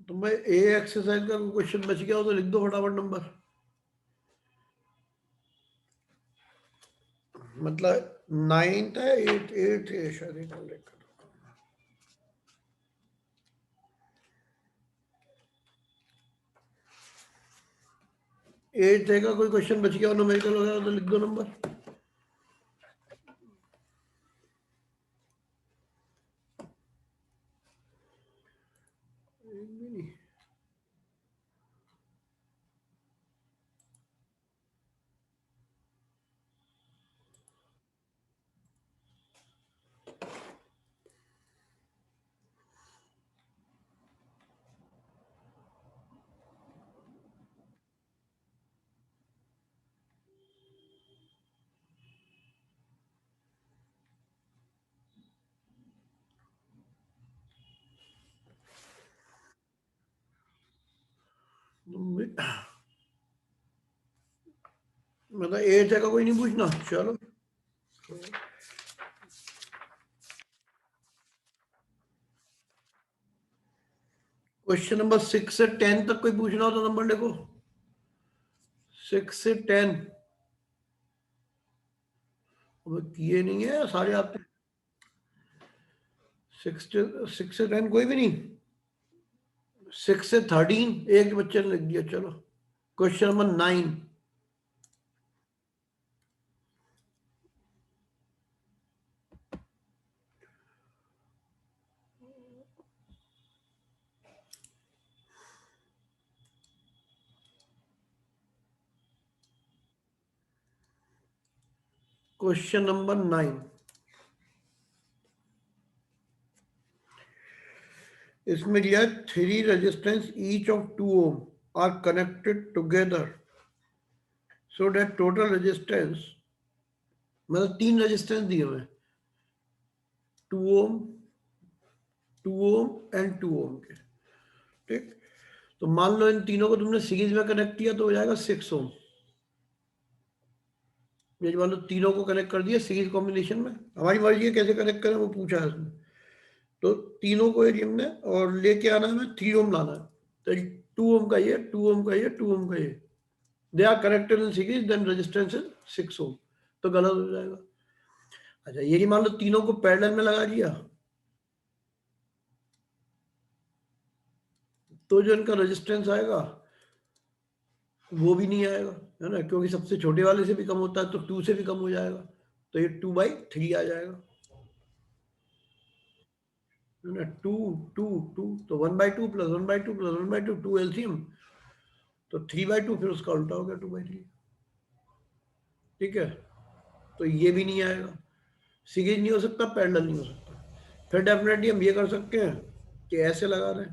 तो मैं ए एक्सरसाइज का क्वेश्चन बच गया हो तो लिख दो फटाफट नंबर। मतलब 9th है, 8 है शायद, एक 8 है का कोई क्वेश्चन बच गया हो न्यूमेरिकल वगैरह तो लिख दो नंबर। मतलब 8 है का कोई नहीं पूछना, चलो। क्वेश्चन नंबर 6 से 10 तक कोई पूछना हो तो नंबर लिखो, 6 से 10। किए नहीं है सारे आपने। 6 से 10 कोई भी नहीं। 6 से 13 एक बच्चे ने लिख दिया, चलो। Question number 9। क्वेश्चन नंबर 9, इसमें दिया है 3 resistance each of 2 ohm are connected together so that total resistance, मतलब 3 रेजिस्टेंस दिए हुए हैं, 2 ओम, 2 ओम एंड 2 ओम के। ठीक, तो मान लो इन तीनों को तुमने सीरीज में कनेक्ट किया तो हो जाएगा 6 ओम। ये मान लो तीनों को कनेक्ट कर दिया सीरीज कॉम्बिनेशन में, हमारी मर्जी है कैसे कनेक्ट करें वो पूछा है उसने। तो तीनों को एरियम ने और लेके आना है, हमें 3 ओम लाना है। तो 2 ओम का ये, 2 ओम का ये, 2 ओम का ये, they are connected in series then resistance is 6 ohm. तो गलत हो जाएगा। अच्छा, ये मान लो तीनों को पैरेलल में लगा दिया तो जो इनका रेजिस्टेंस आएगा वो भी नहीं आएगा, है ना, क्योंकि सबसे छोटे वाले से भी कम होता है तो 2 से भी कम हो जाएगा। तो ये 2/3 आ जाएगा, है ना। 2 2 2 तो 1/2 प्लस 1/2 प्लस 1/2, 2 एलसीएम, तो 3/2, फिर उसका उल्टा हो गया 2/3। ठीक है, तो ये भी नहीं आएगा, सीरीज नहीं हो सकता, पैरेलल नहीं हो सकता। फिर डेफिनेटली हम ये कर सकते हैं कि ऐसे लगा दें,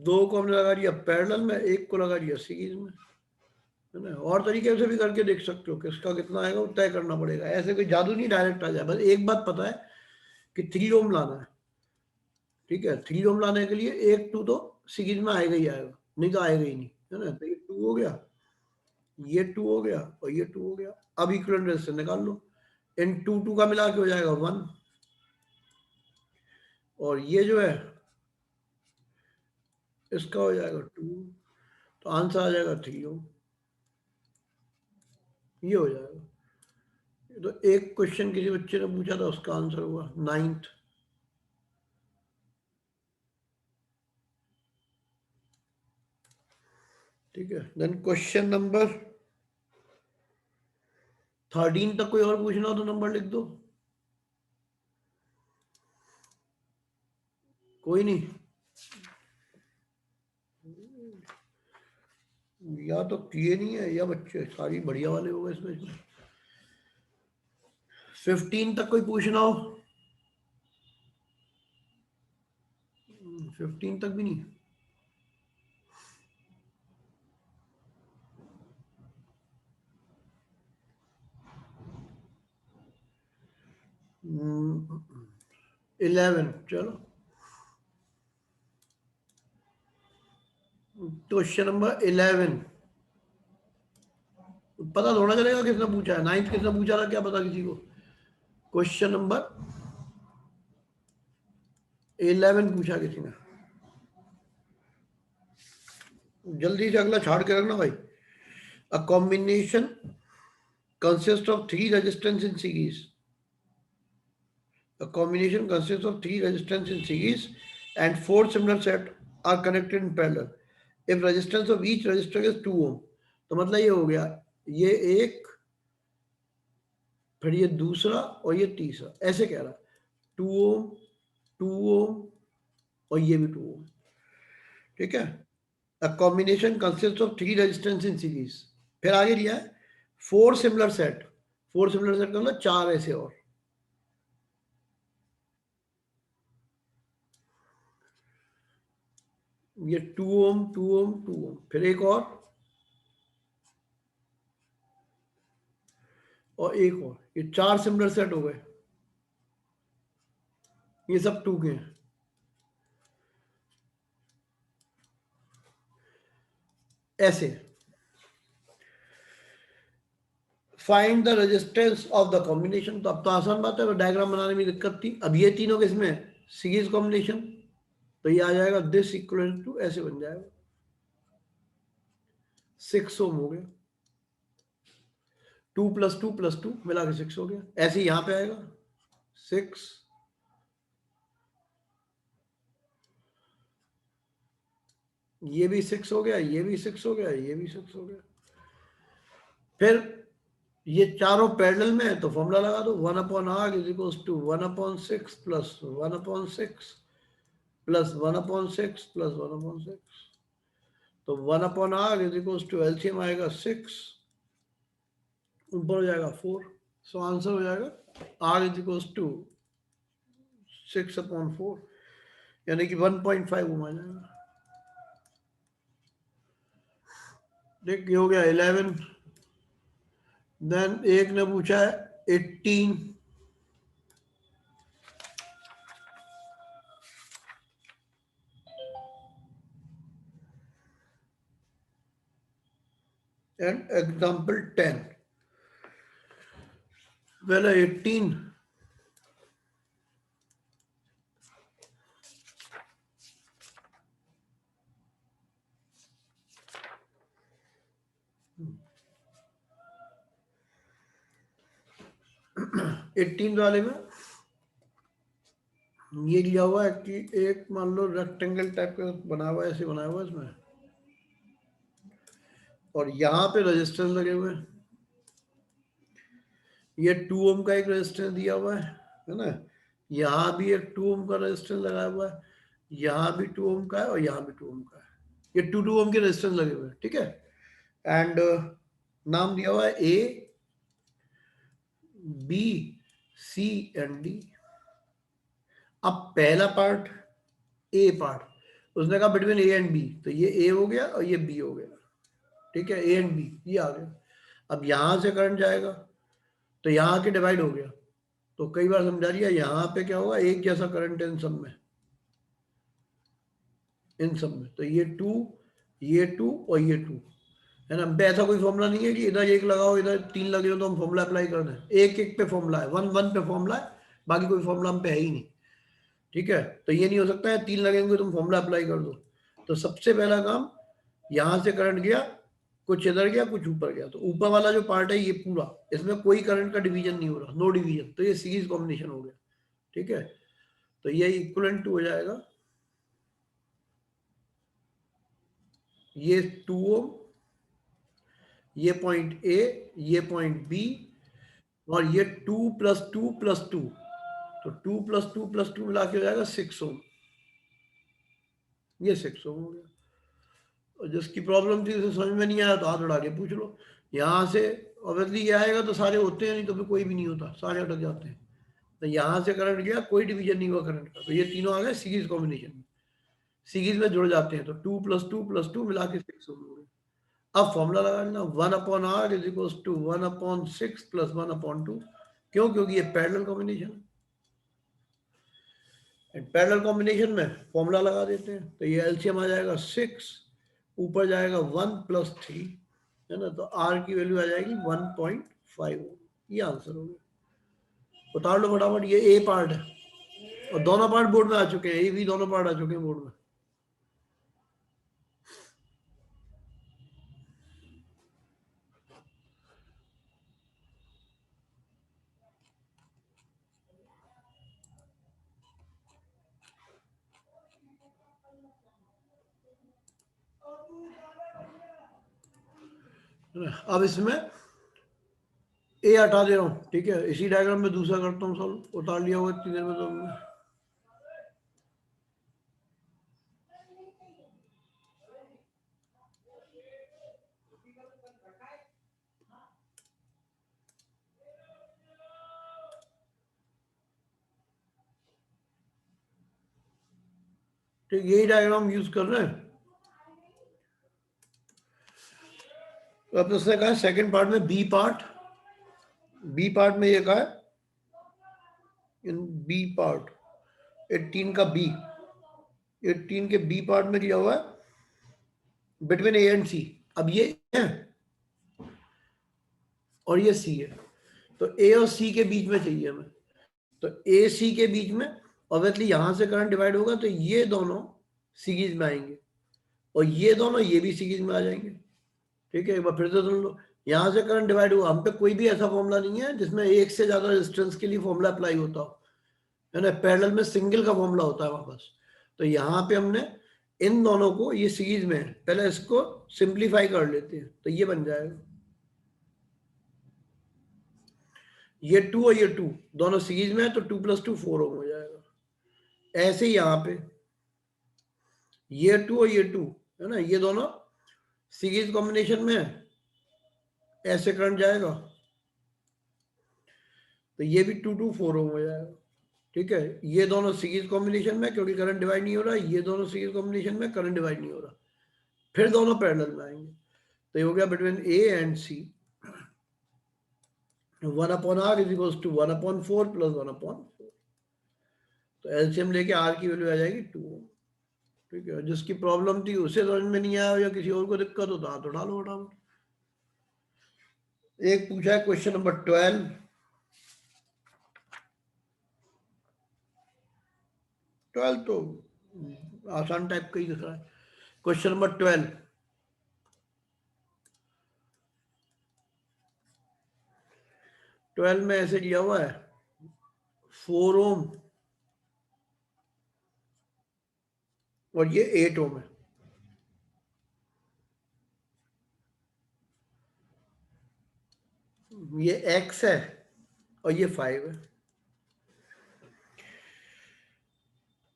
2 को हमने लगा दिया पैरेलल में, 1 को लगा दिया सीरीज में, है ना। और तरीके से भी करके देख सकते हो, किसका कितना आएगा वो तय करना पड़ेगा, ऐसे कोई जादू नहीं डायरेक्ट आ जाए। बस एक बात पता है कि 3 ओम लाना है। ठीक है, 3 ओम लाने के लिए 1 2 तो सीरीज में आएगा ही आएगा, नहीं तो आएगा ही नहीं, है ना। तो ये 2 हो गया, ये 2 हो गया और ये 2 हो गया। अब इक्विवेलेंट रेजिस्टेंस निकाल लो, इन 2 2 का मिला के हो जाएगा 1, और ये जो है इसका हो जाएगा 2, तो आंसर आ जाएगा 3 ओम। ये हो जाएगा। तो एक क्वेश्चन किसी बच्चे ने पूछा था, उसका आंसर हुआ 9th। ठीक है, देन क्वेश्चन नंबर 13 तक कोई और पूछना हो तो नंबर लिख दो। कोई नहीं, या तो किए नहीं है या बच्चे सारी बढ़िया वाले हो गए इसमें। 15 तक कोई पूछना हो, 15 तक भी नहीं। हम्म, 11, चलो। क्वेश्चन नंबर 11, पता थोड़ा चलेगा किसने पूछा है, 9th किसने पूछा था क्या पता किसी को। क्वेश्चन नंबर 11 पूछा किसी ने, जल्दी से अगला छाड़ के रखना भाई। A combination consists of three resistance in series. A combination consists of three resistance in series and four similar set are connected in parallel. If resistance of each resistor is 2 ohm, तो मतलब ये हो गया, ये एक, फिर ये दूसरा और ये तीसरा, ऐसे कह रहा है 2 ओम, 2 ओम और ये भी 2 ओम, ठीक है। A combination consist of three resistance in series, फिर आगे लिया है four similar set, four similar set का मतलब चार ऐसे और, ये 2 ओम 2 ओम 2 ओम, फिर एक और एक और, ये चार सिमिलर सेट हो गए, ये सब 2 के हैं। ऐसे find the resistance of the combination, तो अब तो आसान बात है, डायग्राम बनाने में दिक्कत थी। अब ये तीनों किसमें, सीरीज कॉम्बिनेशन, तो ये आ जाएगा दिस इक्वल टू, ऐसे बन जाएगा 6 ओम हो गया, 2 + 2 + 2 मिला के 6 हो गया। ऐसे ही यहां पे आएगा 6, ये भी 6 हो गया, ये भी 6 हो गया, ये भी 6 हो गया। फिर ये चारों पैरेलल में है तो फॉर्मूला लगा दो, 1/r is equal to 1/6 plus 1/6 plus 1/6 plus 1/6, तो 1/r is equal to LCM आएगा 6, ऊपर हो जाएगा 4, सो आंसर हो जाएगा r इज इक्वल टू 6/4, यानी कि 1.5 ओम आ जाएगा। देख ये हो गया 11, देन एक ने पूछा है 18, एंड एग्जाम्पल 10, पहले 18, वाले में ये लिया हुआ है कि एक मान लो रेक्टेंगल टाइप का बना हुआ है, ऐसे बनाया हुआ है इसमें, और यहाँ पे रेजिस्टेंस लगे हुए हैं, ये 2 ओम का एक रेजिस्टेंस दिया हुआ है ना, यहाँ भी एक 2 ओम का रेजिस्टेंस लगाया हुआ है, यहाँ भी 2 ओम का है और यहाँ भी 2 ओम का है, ये 2 ओम के रेजिस्टेंस लगे हुए हैं, ठीक है। एंड नाम दिया हुआ है A B C and D. अब पहला पार्ट, ए पार्ट, उसने कहा बिटवीन ए एंड बी, तो ये ए हो गया और ये बी हो गया, ठीक है, ए एंड बी ये आ गया। अब यहां से करंट जाएगा तो यहाँ के डिवाइड हो गया, तो कई बार समझा दिया, यहाँ पे क्या होगा, एक जैसा करंट है इन सब में, इन सब में, तो ये 2, ये 2 और ये 2 है ना। ऐसा कोई फॉर्मूला नहीं है कि इधर एक लगाओ इधर 3 लगे हो तो हम फॉर्मूला अप्लाई कर दें, एक एक पे फॉर्मूला है, 1 1 पे फॉर्मूला है, बाकी कोई फॉर्मूला हम पे है ही नहीं, ठीक है। तो ये नहीं हो सकता है 3 लगेंगे तुम फॉर्मूला अप्लाई कर दो। तो सबसे पहला काम, यहां से करंट गया, कुछ इधर गया कुछ ऊपर गया, तो ऊपर वाला जो पार्ट है ये पूरा, इसमें कोई करंट का डिवीजन नहीं हो रहा, नो डिवीजन, तो ये सीरीज कॉम्बिनेशन हो गया, ठीक है। तो ये इक्वलेंट टू हो जाएगा, ये 2 ओम, ये पॉइंट ए, ये पॉइंट बी, और ये 2 + 2 + 2, तो 2 + 2 + 2 मिला के हो जाएगा 6 ओम, ये 6 ओम हो गया। और जिसकी प्रॉब्लम थी उसे समझ में नहीं आया तो हाथ उड़ा के पूछ लो, यहाँ से ऑब्वियसली ये आएगा तो सारे होते हैं, नहीं तो फिर कोई भी नहीं होता, सारे अटक जाते हैं। तो यहाँ से करंट गया, कोई डिवीजन नहीं हुआ करंट का, तो ये तीनों आ गए सीरीज कॉम्बिनेशन में, सीरीज में जुड़ जाते हैं, तो 2 + 2 + 2 मिला के 6 ओम हो गए। अब फॉर्मूला लगा लेना, 1/r is equal to 1/6 plus 1/2, क्यों, क्योंकि ये पैरेलल कॉम्बिनेशन है, पैरेलल कॉम्बिनेशन में फॉर्मूला लगा देते हैं, तो ये एलसीएम आ जाएगा 6, ऊपर जाएगा 1 + 3 है ना, तो आर की वैल्यू आ जाएगी 1.5, ये आंसर हो गया। उतार लो फटाफट, ये ए पार्ट है, और दोनों पार्ट बोर्ड में आ चुके हैं, ये भी दोनों पार्ट आ चुके हैं बोर्ड में। अब इसमें ए हटा दे रहा हूँ, ठीक है। इसी डायग्राम में दूसरा करता हूँ सॉल्व, उतार लिया होगा इतनी देर में तो हमने। ठीक, यही डायग्राम यूज कर रहे हैं। तो अब उसने कहा सेकंड पार्ट में बी पार्ट में ये कहा है इन बी पार्ट 18 का बी, 18 के बी पार्ट में दिया हुआ है बिटवीन ए एंड सी। अब ये है और ये सी है, तो ए और सी के बीच में चाहिए हमें। तो ए सी के बीच में ऑब्वियसली यहां से करंट डिवाइड होगा, तो ये दोनों सीरीज में आएंगे और ये दोनों ये भी सीरीज में आ जाएंगे। ठीक है, एक बार फिर से सुन लो, यहां से करंट डिवाइड हुआ, हम पे कोई भी ऐसा फॉर्मूला नहीं है जिसमें एक से ज्यादा रेजिस्टेंस के लिए फॉर्मूला अप्लाई होता हो, है ना। पैरेलल में सिंगल का फॉर्मूला होता है वापस। तो यहाँ पे हमने इन दोनों को, ये सीरीज में है, पहले इसको सिंप्लीफाई कर लेते हैं, तो ये बन जाएगा ये 2 और ये 2 दोनों सीरीज में है, तो 2 + 2 4 हो जाएगा। ऐसे ही यहाँ पे ये 2 और ये 2 है ना, ये दोनों सीरीज कॉम्बिनेशन में है, ऐसे करंट जाएगा, तो ये भी 2 2 4 हो जाएगा। ठीक है, ये दोनों सीरीज कॉम्बिनेशन में, क्योंकि करंट डिवाइड नहीं हो रहा, ये दोनों सीरीज कॉम्बिनेशन में, करंट डिवाइड नहीं हो रहा, फिर दोनों पैरेलल में आएंगे। तो ये हो गया between A and C 1/r is equals to 1/4 + 1/4। तो एलसीएम लेके आर की वैल्यू आ जाएगी 2। ठीक है, जिसकी प्रॉब्लम थी उसे समझ में नहीं आया या किसी और को दिक्कत हो तो हाथ उठा लो फटाफट। एक पूछा है क्वेश्चन नंबर 12, 12 तो आसान टाइप का ही दिख रहा है। क्वेश्चन नंबर 12, 12 में ऐसे दिया हुआ है 4 ओम और ये 8 ओम है। ये x है और ये 5 है।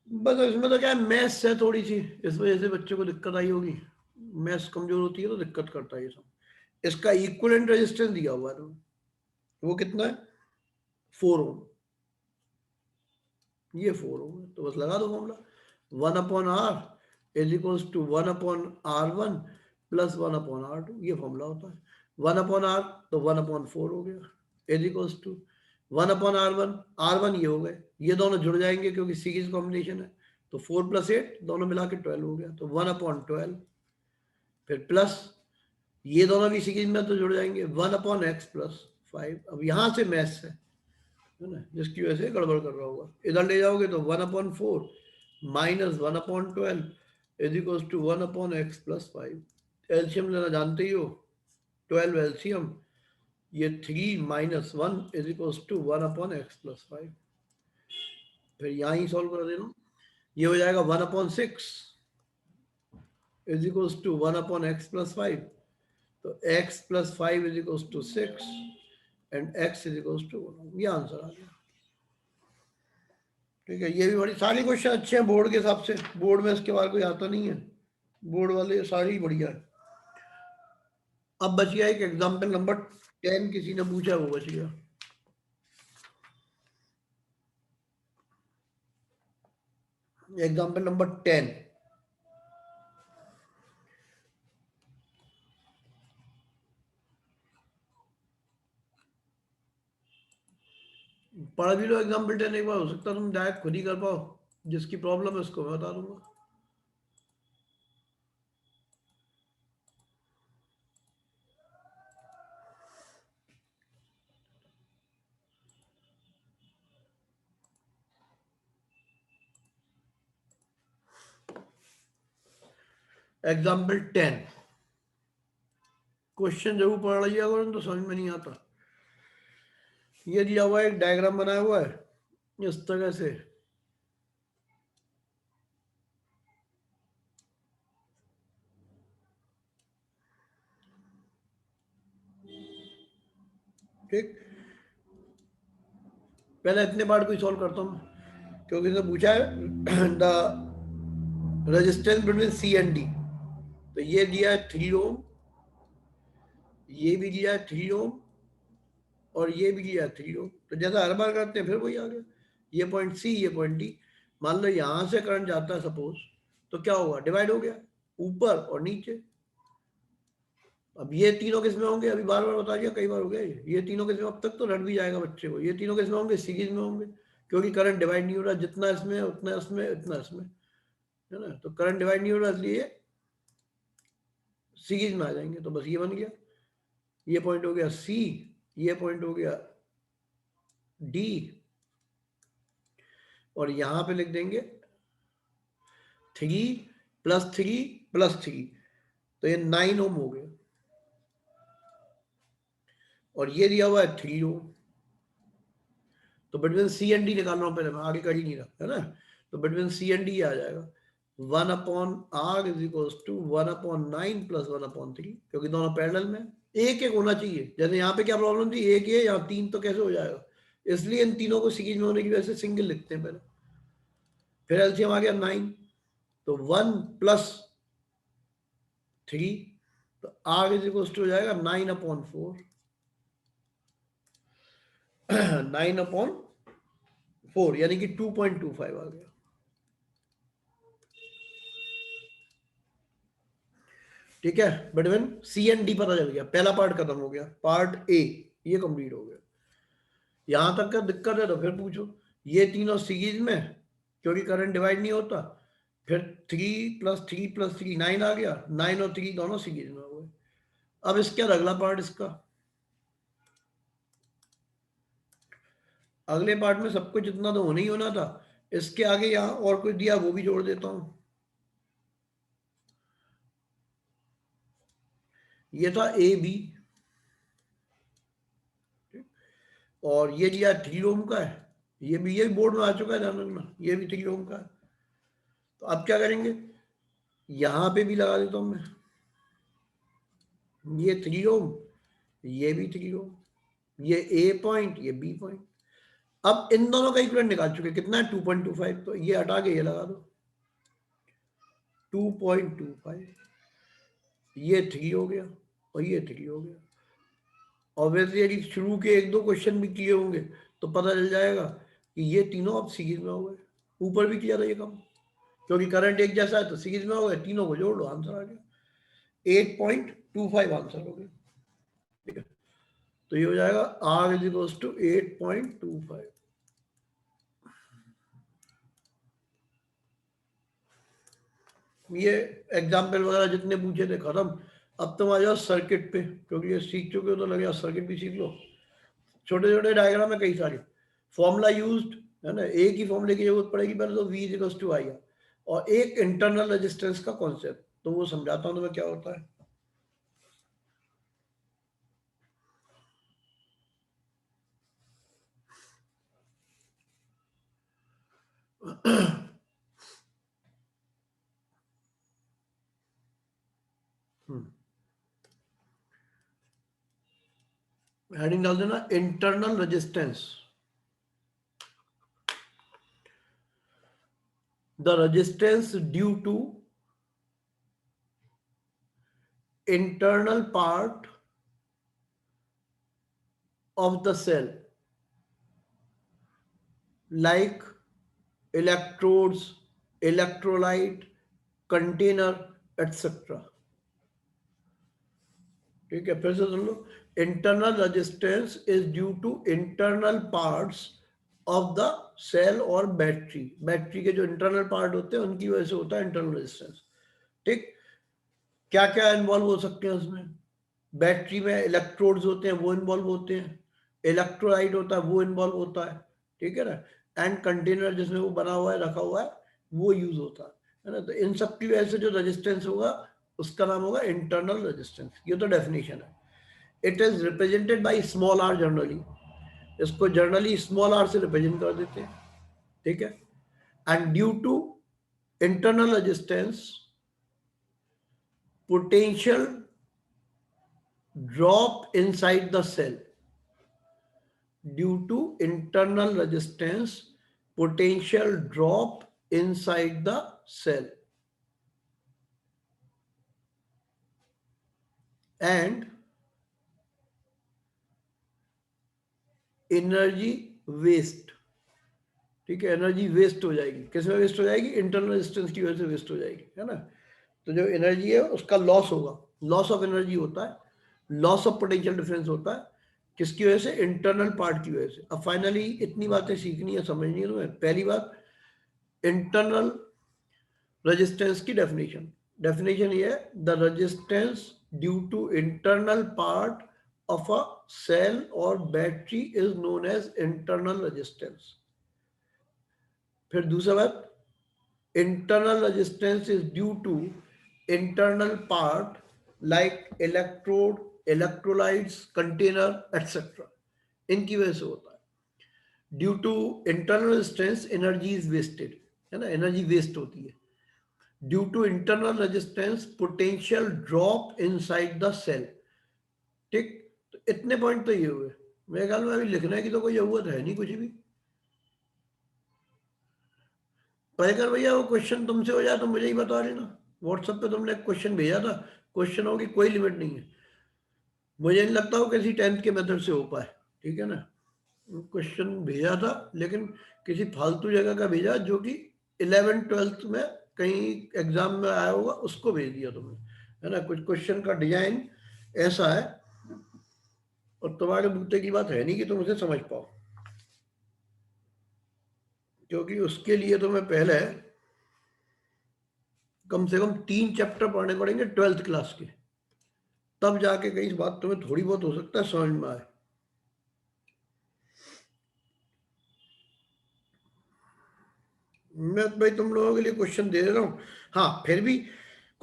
बस इसमें तो क्या है, मैथ्स है थोड़ी सी, इस वजह से बच्चों को दिक्कत आई होगी। मैथ्स कमजोर होती है तो दिक्कत करता है ये सब। इसका इक्विवेलेंट रेजिस्टेंस दिया हुआ है, तो वो कितना है 4 ओम, ये 4 ओम है, तो बस लगा दो formula 1/r is equals to 1/r1 + 1/r2, ये फॉर्मूला होता है। 1/r तो 1/4 हो गया is equals to 1/r1, r1 ये हो गए, ये दोनों जुड़ जाएंगे क्योंकि सीरीज कॉम्बिनेशन है, तो 4 + 8 दोनों मिला के 12 हो गया, तो 1/12, फिर प्लस ये दोनों भी सीरीज में तो जुड़ जाएंगे 1/x + 5। अब यहां से मैथ्स है ना, जिसकी वजह से गड़बड़ कर रहा होगा, इधर ले जाओगे तो 1/4 - 1/12 is equals to 1/x + 5। LCM लेना जानते ही हो, 12 एलसीएम, ये 3 - 1 इज इक्वल्स टू 1/x + 5। फिर यहाँ ही सॉल्व कर देना, ये हो जाएगा 1/6 इज इक्वल्स टू 1/x + 5। तो x + 5 is equals to 6 and x is equals to 1। ये आंसर आ गया। ठीक है, ये भी बड़ी सारी क्वेश्चन अच्छे हैं बोर्ड के हिसाब से, बोर्ड में इसके बाद कोई आता नहीं है, बोर्ड वाले सारी ही बढ़िया है। अब बच गया एक एग्जाम्पल नंबर 10, किसी ने पूछा वो बच गया। एग्जाम्पल नंबर 10, पढ़ भी लो एग्जाम्पल 10 एक बार, हो सकता है तुम डायरेक्ट खुद ही कर पाओ, जिसकी प्रॉब्लम है उसको मैं बता दूंगा। एग्जाम्पल 10, क्वेश्चन जरूर पढ़ लिया करो तो समझ में नहीं आता। ये दिया हुआ है, एक डायग्राम बनाया हुआ है इस तरह से, ठीक। पहले इतने पार्ट को सॉल्व करता हूँ, क्योंकि इसने पूछा है the resistance between C and D. तो ये दिया है 3 ओम, ये भी दिया है 3 ओम, और ये भी दिया है 3 ओम। तो जैसा हर बार करते हैं फिर वही आ गया, ये पॉइंट सी, ये पॉइंट डी। मान लो यहां से करंट जाता है सपोज, तो क्या होगा, डिवाइड हो गया ऊपर और नीचे। अब ये तीनों किस में होंगे, अभी बार बार बता दिया, कई बार हो गया ये तीनों किस में, अब तक तो रट भी जाएगा बच्चे को। ये तीनों किस में होंगे, सीरीज में होंगे, क्योंकि करंट डिवाइड नहीं हो रहा, जितना इसमें है उतना इसमें, इतना इसमें, है ना। तो करंट डिवाइड नहीं हो रहा, इसलिए सीरीज में आ जाएंगे। तो बस ये बन गया, ये पॉइंट हो गया सी, ये पॉइंट हो गया डी, और यहां पे लिख देंगे 3 + 3 + 3, तो ये 9 ओम हो गया। और ये दिया हुआ है 3 ओम। तो बिटवीन सी एंड डी निकालना हूं पहले, मैं आगे कर ही नहीं रहा, है ना। तो बिटवीन सी एंड डी आ जाएगा 1/r = 1/9 + 1/3, क्योंकि दोनों पैरेलल में। एक एक होना चाहिए, जैसे यहाँ पे क्या प्रॉब्लम थी, एक है, यहाँ 3, तो कैसे हो जाएगा, इसलिए इन तीनों को सीरीज में होने की वजह से सिंगल लिखते हैं पहले। फिर एलसीएम आ गया 9, तो 1 + 3, तो r = हो जाएगा 9/4, 9/4, यानी कि 2.25 आ गया। ठीक है, बिटवीन सी एंड डी पता चल गया, पहला पार्ट खत्म हो गया, पार्ट ए ये कंप्लीट हो गया। यहां तक का दिक्कत है तो फिर पूछो। ये तीनों सीरीज में, क्योंकि करंट डिवाइड नहीं होता। फिर 3 + 3 + 3 9 आ गया, 9 और 3 दोनों सीरीज में हो गए। अब इसका अगला पार्ट, इसका अगले पार्ट में सब कुछ इतना तो होना ही होना था। इसके आगे यहाँ और कुछ दिया, वो भी जोड़ देता हूं। ये था ए बी, और ये दिया 3 ओम का है, ये भी, ये बोर्ड में आ चुका है, ध्यान रखना, ये भी 3 ओम का है। तो अब क्या करेंगे, यहां पे भी लगा देता हूं मैं, ये 3 ओम, ये भी 3 ओम, ये ए पॉइंट, ये बी पॉइंट। अब इन दोनों का इक्विवेलेंट निकाल चुके, कितना है 2.25, तो ये हटा के ये लगा दो 2.25, ये 3 हो गया और ये 3 हो गया। ऑब्वियसली यदि शुरू के 1-2 क्वेश्चन भी किए होंगे तो पता चल जाएगा कि ये तीनों अब सीरीज में हो गए। ऊपर भी किया था ये काम, क्योंकि करंट एक जैसा है तो सीरीज में हो गए, तीनों को जोड़ लो, आंसर आ गया 8.25 आंसर हो गया। ठीक है, तो ये हो जाएगा r = 8.25। ये एग्जाम्पल वगैरह जितने पूछे थे खत्म। अब तुम आ जाओ सर्किट पे, क्योंकि ये सीख चुके हो तो लगे सर्किट भी सीख लो। छोटे छोटे डायग्राम है कई सारे, फॉर्मूला यूज्ड, है ना। एक ही फॉर्मूले की जरूरत पड़ेगी पहले तो, V = IR, और एक इंटरनल रेजिस्टेंस का कॉन्सेप्ट, तो वो समझाता हूं तुम्हें क्या होता है। हेडिंग डाल देना internal resistance. The resistance due to internal part of the cell, like electrodes, electrolyte, container, etc. ठीक है, फिर से सुन लो, internal resistance is due to internal parts of the cell और बैटरी। बैटरी के जो इंटरनल पार्ट होते हैं उनकी वजह से होता है इंटरनल रेजिस्टेंस। ठीक, क्या क्या इन्वॉल्व हो सकते हैं उसमें, बैटरी में इलेक्ट्रोड्स होते हैं वो इन्वॉल्व होते हैं, इलेक्ट्रोलाइट होता है वो इन्वॉल्व होता है, ठीक है ना, एंड कंटेनर जिसमें वो बना हुआ है, रखा हुआ है, वो यूज होता है ना। तो इन सब की वजह से जो रेजिस्टेंस होगा उसका नाम होगा इंटरनल रेजिस्टेंस। ये तो डेफिनेशन है। It is represented by small R generally, इसको जनरली स्मॉल आर से रिप्रेजेंट कर देते हैं, ठीक है। And due to internal resistance potential drop inside the cell, due to internal resistance potential drop inside the cell, and energy waste, ठीक है। Energy waste हो जाएगी, किस में वेस्ट हो जाएगी? इंटरनल रेजिस्टेंस की वजह से वेस्ट हो जाएगी, है ना। तो जो एनर्जी है उसका लॉस होगा, लॉस ऑफ एनर्जी होता है, लॉस ऑफ पोटेंशियल डिफरेंस होता है, किसकी वजह से? इंटरनल पार्ट की वजह से। अब फाइनली इतनी बातें सीखनी है, समझनी है तुम्हें। पहली बात, इंटरनल रेजिस्टेंस की डेफिनेशन, डेफिनेशन ये है, the resistance due to internal part of a cell or battery is known as internal resistance. फिर दूसरा बात, internal resistance is due to internal part like electrode, electrolytes, container, etc. इनकी वजह से होता है। Due to internal resistance energy is wasted, है ना, एनर्जी वेस्ट होती है। Due to internal resistance potential drop inside the cell, ठीक। इतने पॉइंट तो ये हुए। मेरे ख्याल में अभी लिखने की तो कोई जरूरत है नहीं कुछ भी। पढ़कर भैया वो क्वेश्चन तुमसे हो जाए तो मुझे ही बता देना। व्हाट्सएप पे तुमने एक क्वेश्चन भेजा था, क्वेश्चनों की कोई लिमिट नहीं है। मुझे नहीं लगता वो किसी 10th के मेथड से हो पाए, ठीक है ना। क्वेश्चन भेजा था लेकिन किसी फालतू जगह का भेजा, जो कि 11th 12th में कहीं एग्जाम में आया होगा, उसको भेज दिया तुमने, है ना। कुछ क्वेश्चन का डिजाइन ऐसा है, और तुम्हारे बूते की बात है नहीं कि तुम उसे समझ पाओ, क्योंकि उसके लिए तुम्हें पहले कम से कम 3 चैप्टर पढ़ने पड़ेंगे 12th क्लास के, तब जाके कई बात तुम्हें थोड़ी बहुत हो सकता है समझ में आए। मैं भाई तुम लोगों के लिए क्वेश्चन दे रहा हूँ। हाँ, फिर भी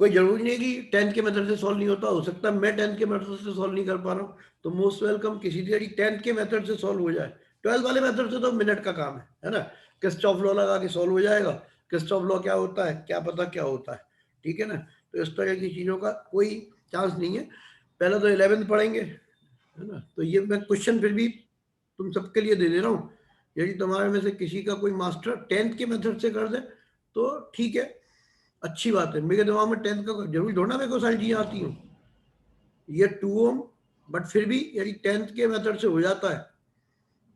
कोई जरूरी नहीं कि 10th के मेथड से सॉल्व नहीं होता, हो सकता है मैं 10th के मेथड से सॉल्व नहीं कर पा रहा हूँ, तो मोस्ट वेलकम किसी तरीके 10th के मेथड से सॉल्व हो जाए। 12th वाले मेथड से तो मिनट का काम है ना। किरचॉफ लॉ लगा के सॉल्व हो जाएगा। किरचॉफ लॉ क्या होता है, क्या पता क्या होता है, ठीक है ना। तो इस तरह की चीजों का कोई चांस नहीं है। पहले तो 11th पढ़ेंगे, है ना। तो ये मैं क्वेश्चन फिर भी तुम सबके लिए दे दे रहा हूँ। यदि तुम्हारे में से किसी का कोई मास्टर 10th के मेथड से कर दे तो ठीक है, अच्छी बात है। मेरे दिमाग में 10th का जरूरी थोड़ा मेरे को सारी चीजें आती हूँ। ये 2 ओम, बट फिर भी यदि 10th के मेथड से हो जाता है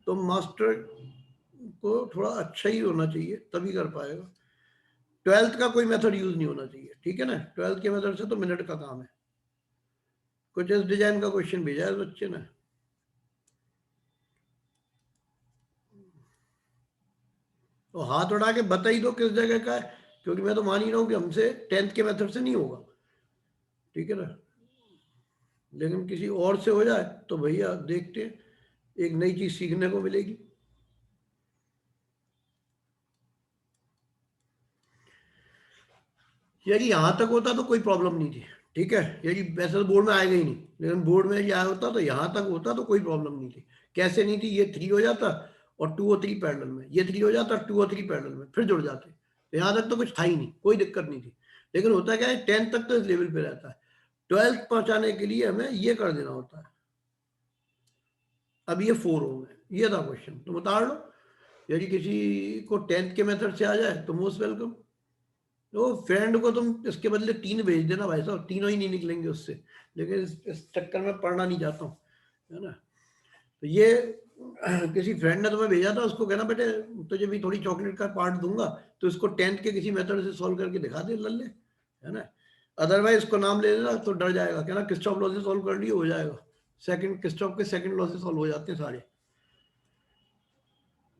तो मास्टर को थोड़ा अच्छा ही होना चाहिए, तभी कर पाएगा। 12th का कोई मेथड यूज नहीं होना चाहिए, ठीक है ना। 12th के मेथड से तो मिनट का काम है। कुछ इस डिजाइन का क्वेश्चन भेजा है बच्चे ने, तो हाथ उठा के बता ही दो किस जगह का है, क्योंकि मैं तो मान ही रहा हूँ कि हमसे 10th के मेथड से नहीं होगा, ठीक है ना। लेकिन किसी और से हो जाए तो भैया देखते हैं, एक नई चीज सीखने को मिलेगी। यदि यहां तक होता तो कोई प्रॉब्लम नहीं थी, ठीक है। यदि वैसे तो बोर्ड में आएगा ही नहीं, लेकिन बोर्ड में यदि आया होता तो यहां तक होता तो कोई प्रॉब्लम नहीं थी। कैसे नहीं थी? ये 3 हो जाता और 2 और 3 पैरेलल में, ये 3 हो जाता 2 और 3 पैरेलल में, फिर जुड़ जाते। तो यहां तक तो कुछ था ही नहीं, कोई दिक्कत नहीं थी। लेकिन होता क्या है, 10th तक तो इस लेवल पे रहता है, 12th पहुंचाने के लिए हमें ये कर देना होता है। अब ये 4 हो गए, ये था क्वेश्चन, तो बता लो। यदि किसी को 10th के मेथड से आ जाए तो मोस्ट वेलकम। तो फ्रेंड को तुम इसके बदले 3 भेज देना भाई साहब, तीनों ही नहीं निकलेंगे उससे। लेकिन इस चक्कर में पढ़ना नहीं चाहता हूँ, है ना। तो ये किसी फ्रेंड ने तुम्हें भेजा था, उसको कहना बेटे तुझे भी थोड़ी चॉकलेट का पार्ट दूंगा, तो इसको 10th के किसी मेथड से सॉल्व करके दिखा दे लल्ले, है ना। अदरवाइज इसको नाम ले लेना तो डर जाएगा, कहना किरचॉफ लॉ से सॉल्व कर लियो, हो जाएगा। सेकंड किरचॉफ के सेकंड लॉ से सॉल्व हो जाते हैं सारे,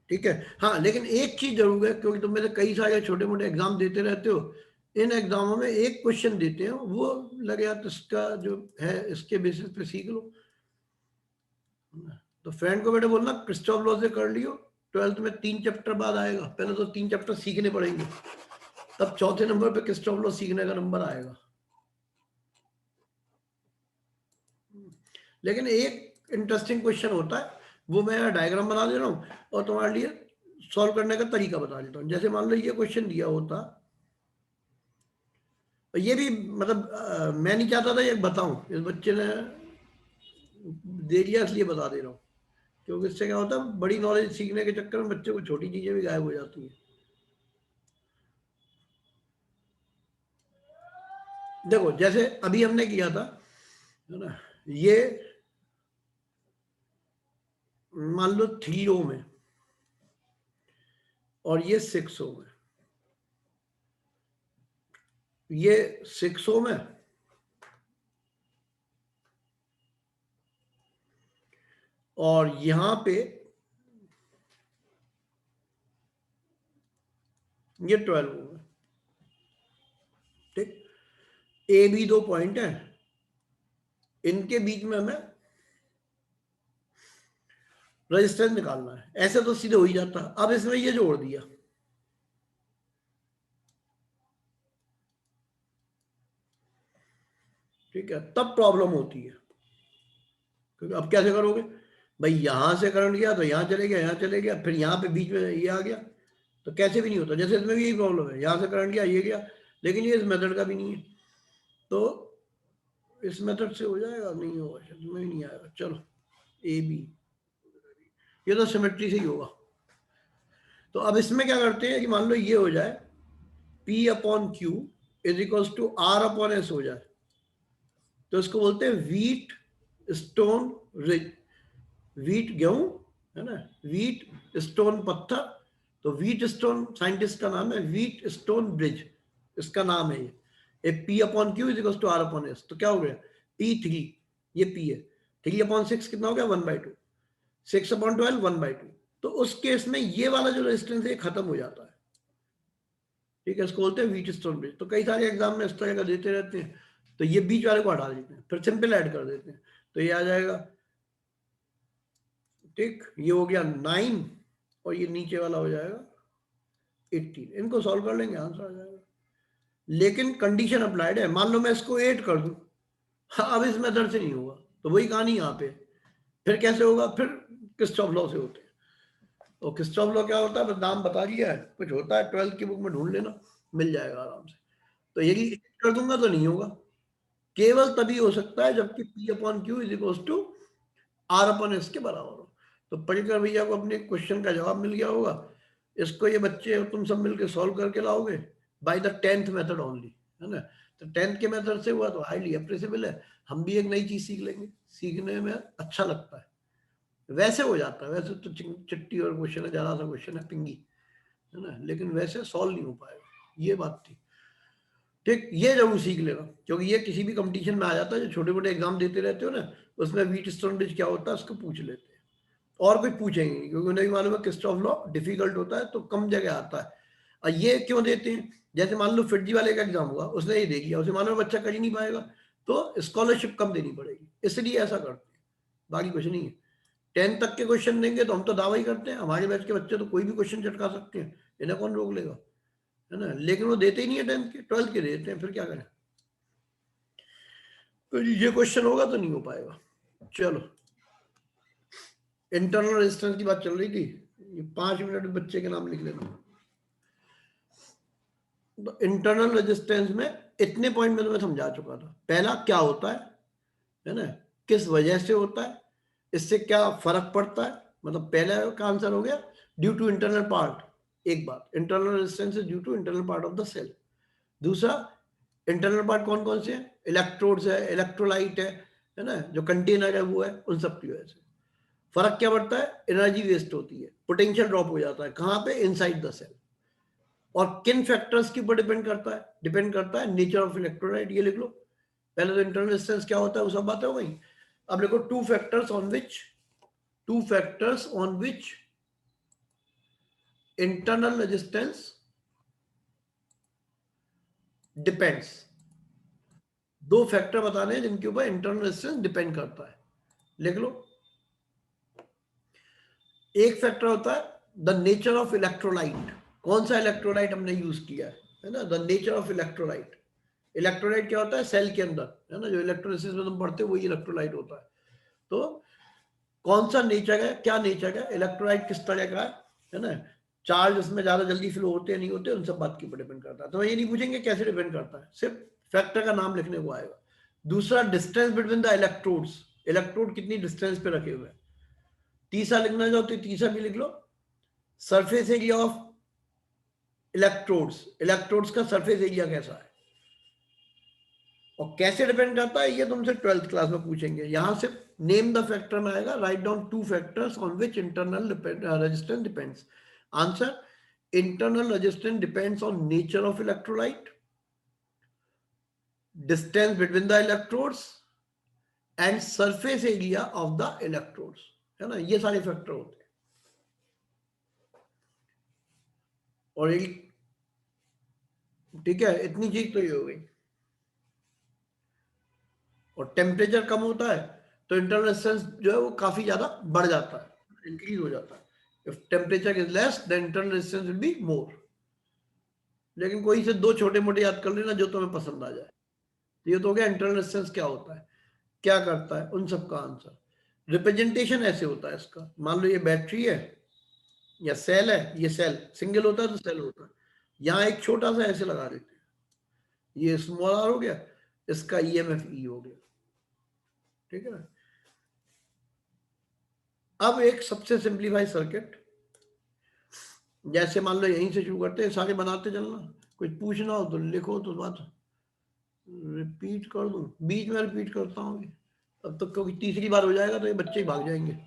ठीक है। हाँ, लेकिन एक चीज जरूर है, क्योंकि तुम मेरे कई सारे छोटे मोटे एग्जाम देते रहते हो, इन एग्जामों में एक क्वेश्चन देते हैं, वो लगे यार इसका जो है इसके बेसिस पे सीख लो। तो फ्रेंड को बेटे बोलना किरचॉफ लॉ से कर लियो, 12th में 3 चैप्टर बाद आएगा। पहले तो 3 चैप्टर सीखने पड़ेंगे, तब चौथे नंबर पे किरचॉफ लॉ सीखने का नंबर आएगा। लेकिन एक इंटरेस्टिंग क्वेश्चन होता है, वो मैं डायग्राम बना दे रहा हूँ और तुम्हारे लिए सॉल्व करने का तरीका बता देता हूँ। जैसे मान लो ये क्वेश्चन दिया होता, ये भी मतलब मैं नहीं चाहता था ये बताऊं, इस बच्चे ने दे दिया इसलिए बता दे रहा हूँ, क्योंकि इससे क्या होता है बड़ी नॉलेज सीखने के चक्कर में बच्चे को छोटी चीजें भी गायब हो जाती हैं। देखो जैसे अभी हमने किया था, है ना, ये मान लो 3 ओम है और ये 6 ओम है, ये 6 ओम है और यहां पे ये 12 ओम है। ठीक, ए बी 2 पॉइंट है, इनके बीच में हमें रेजिस्टेंस निकालना है। ऐसे तो सीधे हो ही जाता, अब इसमें ये जोड़ दिया, ठीक है, तब प्रॉब्लम होती है। क्योंकि अब कैसे करोगे भाई, यहां से करंट गया तो यहां चले गया, यहां चले गया, फिर यहां पे बीच में ये आ गया, तो कैसे भी नहीं होता। जैसे इसमें भी यही प्रॉब्लम है, यहां से करंट गया ये गया, लेकिन ये इस मेथड का भी नहीं है, तो इस मेथड से हो जाएगा, नहीं होगा, इसमें भी नहीं आएगा। चलो ए बी, ये तो सिमेट्री से ही होगा। तो अब इसमें क्या करते हैं कि मान लो ये हो जाए P upon Q is equals to R upon S हो जाए, तो इसको बोलते हैं व्हीट स्टोन रिज। व्हीट गेहूं है ना, व्हीट स्टोन पत्थर, तो व्हीट स्टोन साइंटिस्ट का नाम है, व्हीट स्टोन ब्रिज इसका नाम है ये। P upon Q is equal to R upon S, तो क्या हो गया P3, ये P है, 3/6 कितना हो गया 1/2, 6/12 1/2। तो उस केस में ये वाला जो रेजिस्टेंस है खत्म हो जाता है। ठीक है, इसको बोलते हैं व्हीट स्टोन ब्रिज। तो कई सारे एग्जाम में इस तरह का देते रहते हैं, तो ये बीच वाले को हटा देते हैं, फिर सिंपल ऐड कर देते हैं, तो ये आ जाएगा। ठीक, ये हो गया 9 और ये नीचे वाला हो जाएगा 18। इनको सॉल्व कर लेंगे, आंसर आ जाएगा। लेकिन कंडीशन अप्लाइड है, मान लो मैं इसको 8 कर दूं, हाँ, अब इस मेथड से नहीं होगा, तो वही कहानी यहाँ पे। फिर कैसे होगा, फिर किरचॉफ लॉ से होते हैं। तो किरचॉफ लॉ क्या होता है, बस नाम बता दिया है, कुछ होता है 12th की बुक में ढूंढ लेना, मिल जाएगा आराम से। तो यदि कर दूंगा तो नहीं होगा, केवल तभी हो सकता है जबकि P upon Q is equal to R upon S के बराबर हो। तो पढ़कर भैया को अपने क्वेश्चन का जवाब मिल गया होगा। इसको ये बच्चे और तुम सब मिलकर सॉल्व करके लाओगे by the 10th method only, है ना। तो 10th के मेथड से हुआ तो हाईली अप्रिसिएबल है, हम भी एक नई चीज सीख लेंगे, सीखने में अच्छा लगता है। वैसे हो जाता है, वैसे तो चिट्टी और क्वेश्चन है, ज्यादा सा क्वेश्चन है, पिंगी, है ना, लेकिन वैसे सॉल्व नहीं हो पाएगा, ये बात थी। ठीक, ये जरूर सीख लेना, क्योंकि ये किसी भी कंपटीशन में आ जाता है, जो छोटे मोटे एग्जाम देते रहते हो ना, उसमें व्हीट स्टोन ब्रिज क्या होता है उसको पूछ लेते हैं, और कुछ पूछेंगे नहीं, क्योंकि उन्हें भी मालूम है किरचॉफ लॉ डिफिकल्ट होता है, तो कम जगह आता है। और ये क्यों देते हैं, जैसे मान लो फिटजी वाले का एग्जाम हुआ, उसने ये दे दिया, उसे मालूम है बच्चा कर ही नहीं पाएगा, तो स्कॉलरशिप कम देनी पड़ेगी, इसलिए ऐसा करते हैं, बाकी कुछ नहीं है। 10th तक के क्वेश्चन देंगे तो हम तो दावा ही करते हैं, हमारे बैच के बच्चे तो कोई भी क्वेश्चन चटका सकते हैं, इन्हें कौन रोक लेगा, है ना। लेकिन वो देते ही नहीं है 10th के, 12th के देते हैं, फिर क्या करें। तो ये क्वेश्चन होगा तो नहीं हो पाएगा। चलो, इंटरनल रेजिस्टेंस की बात चल रही थी, ये 5 मिनट में बच्चे के नाम लिख लेना। तो इंटरनल रेजिस्टेंस में इतने पॉइंट में तो मैं समझा चुका था। पहला क्या होता है ना, किस वजह से होता है, इससे क्या फर्क पड़ता है, मतलब पहले का आंसर हो गया ड्यू टू इंटरनल पार्ट, एक बात, internal resistance is due to internal part of the cell. दूसरा, इंटरनल पार्ट कौन कौन से हैं, इलेक्ट्रोड्स है, इलेक्ट्रोलाइट है ना, जो कंटेनर है वो है, उन सब की वजह से फर्क क्या पड़ता है, एनर्जी वेस्ट होती है, पोटेंशियल ड्रॉप हो जाता है, कहां पे, इनसाइड द सेल। और किन फैक्टर्स के ऊपर डिपेंड करता है नेचर ऑफ इलेक्ट्रोलाइट, ये लिख लो। पहले तो इंटरनल रेजिस्टेंस क्या होता है वो सब बातें हो गई। अब देखो two factors on which internal resistance depends. दो फैक्टर बताने हैं जिनके ऊपर इंटरनल रेजिस्टेंस डिपेंड करता है, लिख लो। एक फैक्टर होता है द नेचर ऑफ इलेक्ट्रोलाइट, कौन सा इलेक्ट्रोलाइट हमने यूज किया है ना, the nature of electrolyte. Electrolyte क्या होता है, सेल के अंदर, है ना, जो इलेक्ट्रोलिसिस में तुम पढ़ते हो वही इलेक्ट्रोलाइट होता है। तो कौन सा नेचर है, क्या नेचर है, इलेक्ट्रोलाइट किस तरह का है ना, चार्ज उसमें ज्यादा जल्दी फ्लो होते हैं नहीं होते, उन सब बात के ऊपर डिपेंड करता है। तो ये नहीं पूछेंगे कैसे डिपेंड करता है, सिर्फ फैक्टर का नाम लिखने को आएगा। दूसरा, distance between the electrodes, electrode कितनी डिस्टेंस पे रखे हुए हैं। तीसरा लिखना चाहो तो तीसरा भी लिख लो, surface area of electrodes, electrodes का सरफेस एरिया कैसा है और कैसे डिपेंड करता है, ये तुमसे 12th क्लास में पूछेंगे। यहां से नेम द फैक्टर में आएगा, write down 2 factors on which internal resistance depends. Answer, internal resistance depends on nature of electrolyte, distance between the electrodes and surface area of the electrodes, है ना, ये सारे फैक्टर होते हैं। और ठीक है, इतनी चीज तो ये हो गई। और टेम्परेचर कम होता है तो इंटरनल रेजिस्टेंस जो है वो काफी ज्यादा बढ़ जाता है, इंक्रीज हो जाता है। If temperature is less than internal resistance will be more. लेकिन कोई से 2 छोटे मोटे याद कर लेना जो तुम्हें पसंद आ जाए। तो ये तो हो गया इंटरनल रेजिस्टेंस क्या होता है, क्या करता है, उन सब का आंसर। रिप्रेजेंटेशन ऐसे होता है इसका, मान लो ये बैटरी है या सेल है, ये सेल सिंगल होता है तो सेल होता है, यहाँ एक छोटा सा ऐसे लगा देते हैं, ये स्मॉल आर हो गया, इसका ईएमएफ ई हो गया, ठीक है ना। अब एक सबसे सिंप्लीफाइड सर्किट, जैसे मान लो यहीं से शुरू करते हैं, सारे बनाते चलना, कुछ पूछना हो तो लिखो तो बात रिपीट कर दूं, बीच में रिपीट करता हूँ अब तक, क्योंकि तीसरी बार हो जाएगा तो ये बच्चे ही भाग जाएंगे।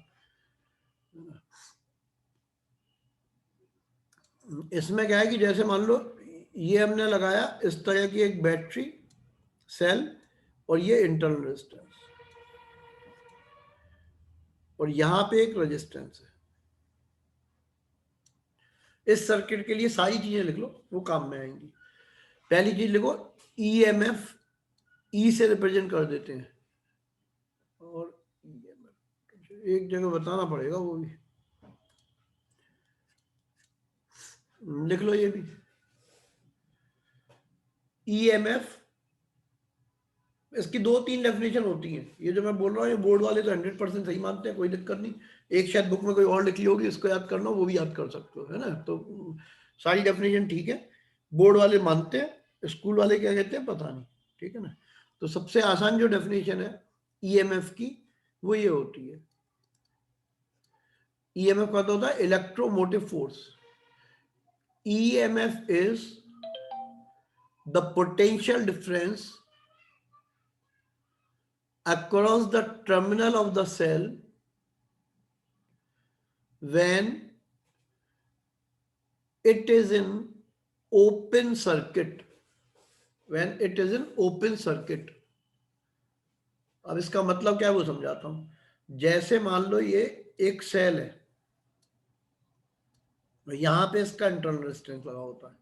इसमें क्या है कि जैसे मान लो ये हमने लगाया इस तरह की एक बैटरी सेल और ये इंटरनल रेजिस्टेंस, और यहां पे एक रेजिस्टेंस है। इस सर्किट के लिए सारी चीजें लिख लो, वो काम में आएंगी। पहली चीज लिखो, ईएमएफ ई से रिप्रेजेंट कर देते हैं, और एक जगह बताना पड़ेगा वो भी लिख लो, ये भी ईएमएफ। इसकी 2-3 डेफिनेशन होती हैं, ये जो मैं बोल रहा हूँ ये बोर्ड वाले तो 100% सही मानते हैं, कोई दिक्कत नहीं। एक शायद बुक में कोई और लिखी होगी, इसको याद करना वो भी याद कर सकते हो, है ना। तो सारी डेफिनेशन ठीक है, बोर्ड वाले मानते हैं, स्कूल वाले क्या कहते हैं पता नहीं, ठीक है ना। तो सबसे आसान जो डेफिनेशन है ईएमएफ की वो ये होती है, ईएमएफ का होता है electromotive force. EMF is the potential difference across the terminal of the cell when it is in open circuit, when it is in open circuit। अब इसका मतलब क्या है वो समझाता हूं। जैसे मान लो ये एक सेल है, यहां पे इसका इंटरनल रेजिस्टेंस लगा होता है,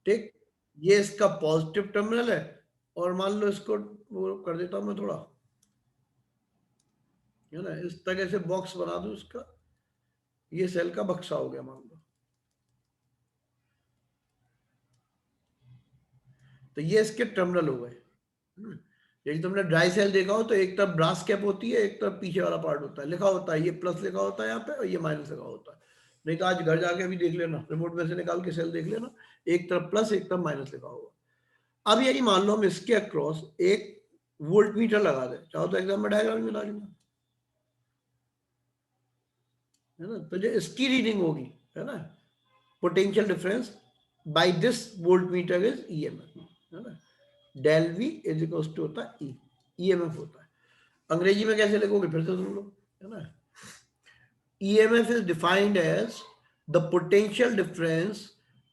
ठीक, ये इसका पॉजिटिव टर्मिनल है, और मान लो इसको वो कर देता हूं मैं थोड़ा, है ना, इस तरह से बॉक्स बना दूं इसका, ये सेल का बक्सा हो गया मान लो। तो ये इसके टर्मिनल हो गए। यदि तुमने ड्राई सेल देखा हो तो एक तरफ ब्रास कैप होती है, एक तरफ पीछे वाला पार्ट होता है, लिखा होता है ये प्लस लिखा होता है यहाँ पे और ये माइनस लिखा होता है। नहीं तो आज घर जाके भी देख लेना, रिमोट में से निकाल के सेल देख लेना, एक तरफ प्लस एक तरफ माइनस लिखा होगा। अब यदि मान लो हम इसके अक्रॉस एक वोल्ट मीटर लगा दें, चाहो तो एग्जाम में डायग्राम में ला लेना, है ना। तो जो इसकी रीडिंग होगी, है ना, potential difference by this volt meter is EMF, है ना। Del V is equal to होता है ई, ईएमएफ होता है। अंग्रेजी में कैसे लिखोगे फिर से सुन लो, है ना। EMF is defined as the potential difference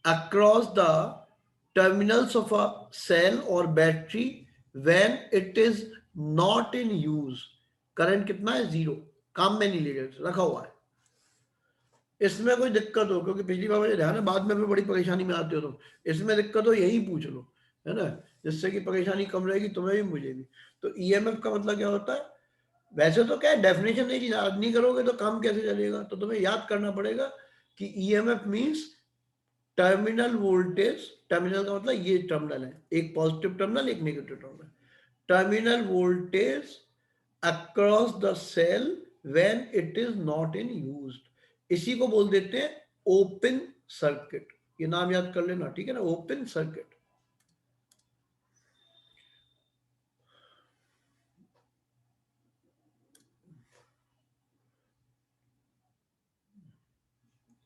across the terminals of a cell or battery when it is not in use। Current कितना है, 0, काम में नहीं लेगा, रखा हुआ है। इसमें कोई दिक्कत हो, क्योंकि पिछली बार मुझे ध्यान है बाद में भी बड़ी परेशानी में आते हो तुम, इसमें दिक्कत हो यही पूछ लो, है ना, जिससे कि परेशानी कम रहेगी तुम्हें भी मुझे भी। तो ईएमएफ का मतलब क्या होता है, वैसे तो क्या है डेफिनेशन नहीं याद नहीं करोगे तो काम कैसे चलेगा, तो तुम्हें याद करना पड़ेगा कि EMF means terminal voltage. Terminal का मतलब ये टर्मिनल है, एक पॉजिटिव टर्मिनल एक negative terminal, terminal voltage across the cell when it is not in used, इसी को बोल देते हैं ओपन सर्किट। ये नाम याद कर लेना, ठीक है ना, ओपन सर्किट।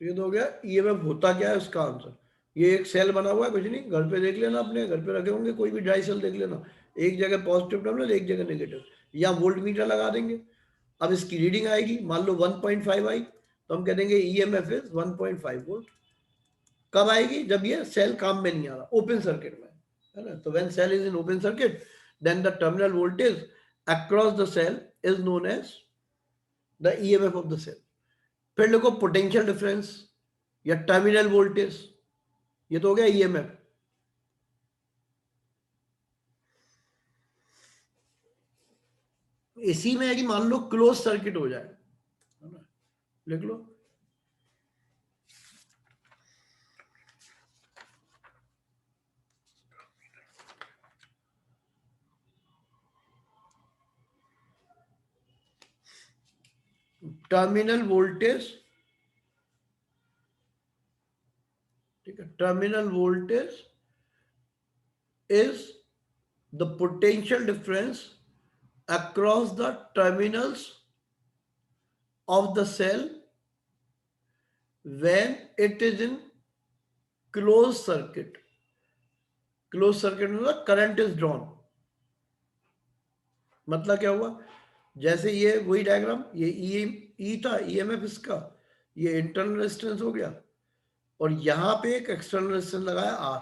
ये तो हो गया ईएमएफ होता क्या है उसका आंसर। ये एक सेल बना हुआ है, कुछ नहीं, घर पे देख लेना, अपने घर पे रखे होंगे कोई भी ढाई सेल देख लेना, एक जगह पॉजिटिव टर्मिनल, एक जगह नेगेटिव, या वोल्ट मीटर लगा देंगे। अब इसकी रीडिंग आएगी, मान लो 1.5 आई, तो हम कह देंगे ईएमएफ इज 1.5 वोल्ट। कब आएगी? जब ये सेल काम में नहीं आ रहा, ओपन सर्किट में, है ना। तो when cell is in open circuit, then the terminal voltage across the cell is known as the EMF of the cell. फिर लिखो पोटेंशियल डिफरेंस या टर्मिनल वोल्टेज, ये तो हो गया ईएमएफ। इसी में है कि मान लो क्लोज सर्किट हो जाए, है ना, लिख लो टर्मिनल वोल्टेज, ठीक है, terminal voltage is the potential difference across the terminals of the cell when it is in closed circuit। closed circuit मतलब current is drawn। मतलब क्या हुआ, जैसे ये वही डायग्राम, ये ई था ईएमएफ इसका, ये इंटरनल रेजिस्टेंस हो गया, और यहाँ पे एक एक्सटर्नल रेजिस्टेंस लगाया आर,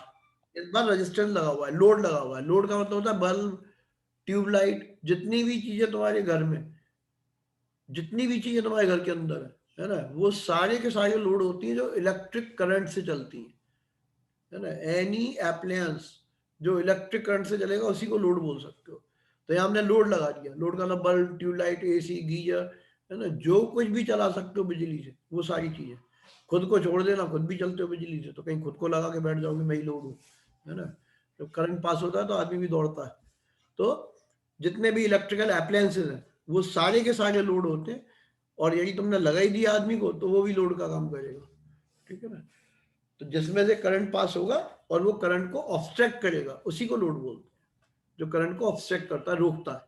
इस बार रेजिस्टेंस लगा हुआ है, लोड लगा हुआ है। लोड का मतलब होता है बल्ब, ट्यूबलाइट, जितनी भी चीजें तुम्हारे घर में, जितनी भी चीजें तुम्हारे घर के अंदर है ना, वो सारे के सारे लोड होती हैं जो इलेक्ट्रिक करंट से चलती हैं, है ना। एनी एप्लायंस जो इलेक्ट्रिक करंट से चलेगा उसी को लोड बोल सकते हो। तो यहाँ हमने लोड लगा दिया, लोड का मतलब बल्ब, ट्यूबलाइट, एसी, गीजर, है ना, जो कुछ भी चला सकते हो बिजली से, वो सारी चीजें। खुद को छोड़ देना, खुद भी चलते हो बिजली से, तो कहीं खुद को लगा के बैठ जाओगे मैं ही लोड हूँ, है ना। जब करंट पास होता है तो आदमी भी दौड़ता है। तो जितने भी इलेक्ट्रिकल अप्लायंसेज हैं वो सारे के सारे लोड होते हैं, और यदि तुमने लगा ही दिया आदमी को तो वो भी लोड का काम करेगा, ठीक है ना। तो जिसमें से करंट पास होगा और वो करंट को ऑब्स्ट्रैक्ट करेगा, उसी को लोड बोलते हैं, जो करंट को ऑब्स्ट्रैक्ट करता है, रोकता है।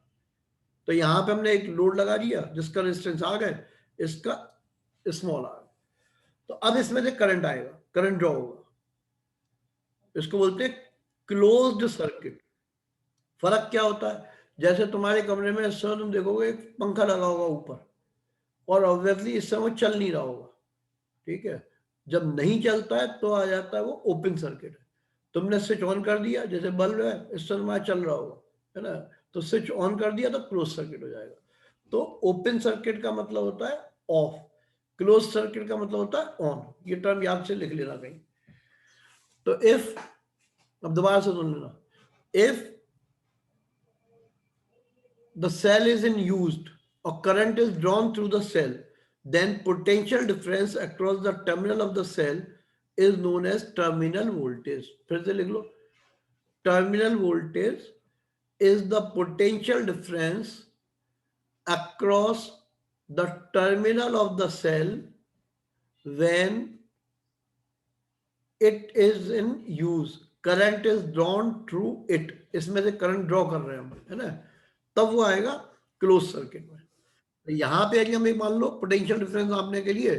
तो यहाँ पे हमने एक लोड लगा दिया जिसका रेजिस्टेंस आ गए, इसका स्मॉल आ गया, तो अब इसमें से करंट आएगा, करंट ड्रॉ होगा, इसको बोलते हैं क्लोज्ड सर्किट। फर्क क्या होता है, जैसे तुम्हारे कमरे में इस समय तुम देखोगे एक पंखा लगा होगा ऊपर, और ऑब्वियसली इस समय चल नहीं रहा होगा, ठीक है। जब नहीं चलता है तो आ जाता है वो ओपन सर्किट है। तुमने स्विच ऑन कर दिया, जैसे बल्ब है इस समय चल रहा होगा, है ना, तो स्विच ऑन कर दिया तो क्लोज सर्किट हो जाएगा। तो ओपन सर्किट का मतलब होता है ऑफ, क्लोज सर्किट का मतलब होता है ऑन। ये टर्म याद से लिख लेना कहीं। तो इफ, अब दोबारा से सुन लेना, if the cell is in used or current is drawn through the cell, then potential difference across the terminal of the cell is known as terminal voltage। फिर से लिख लो, terminal voltage is the potential difference across the terminal of the cell when it is in use, current is drawn through it। इसमें से current draw कर रहे हैं हम, है ना, तब वो आएगा क्लोज सर्किट में। तो यहाँ पे यदि हम एक मान लो पोटेंशियल डिफरेंस नापने के लिए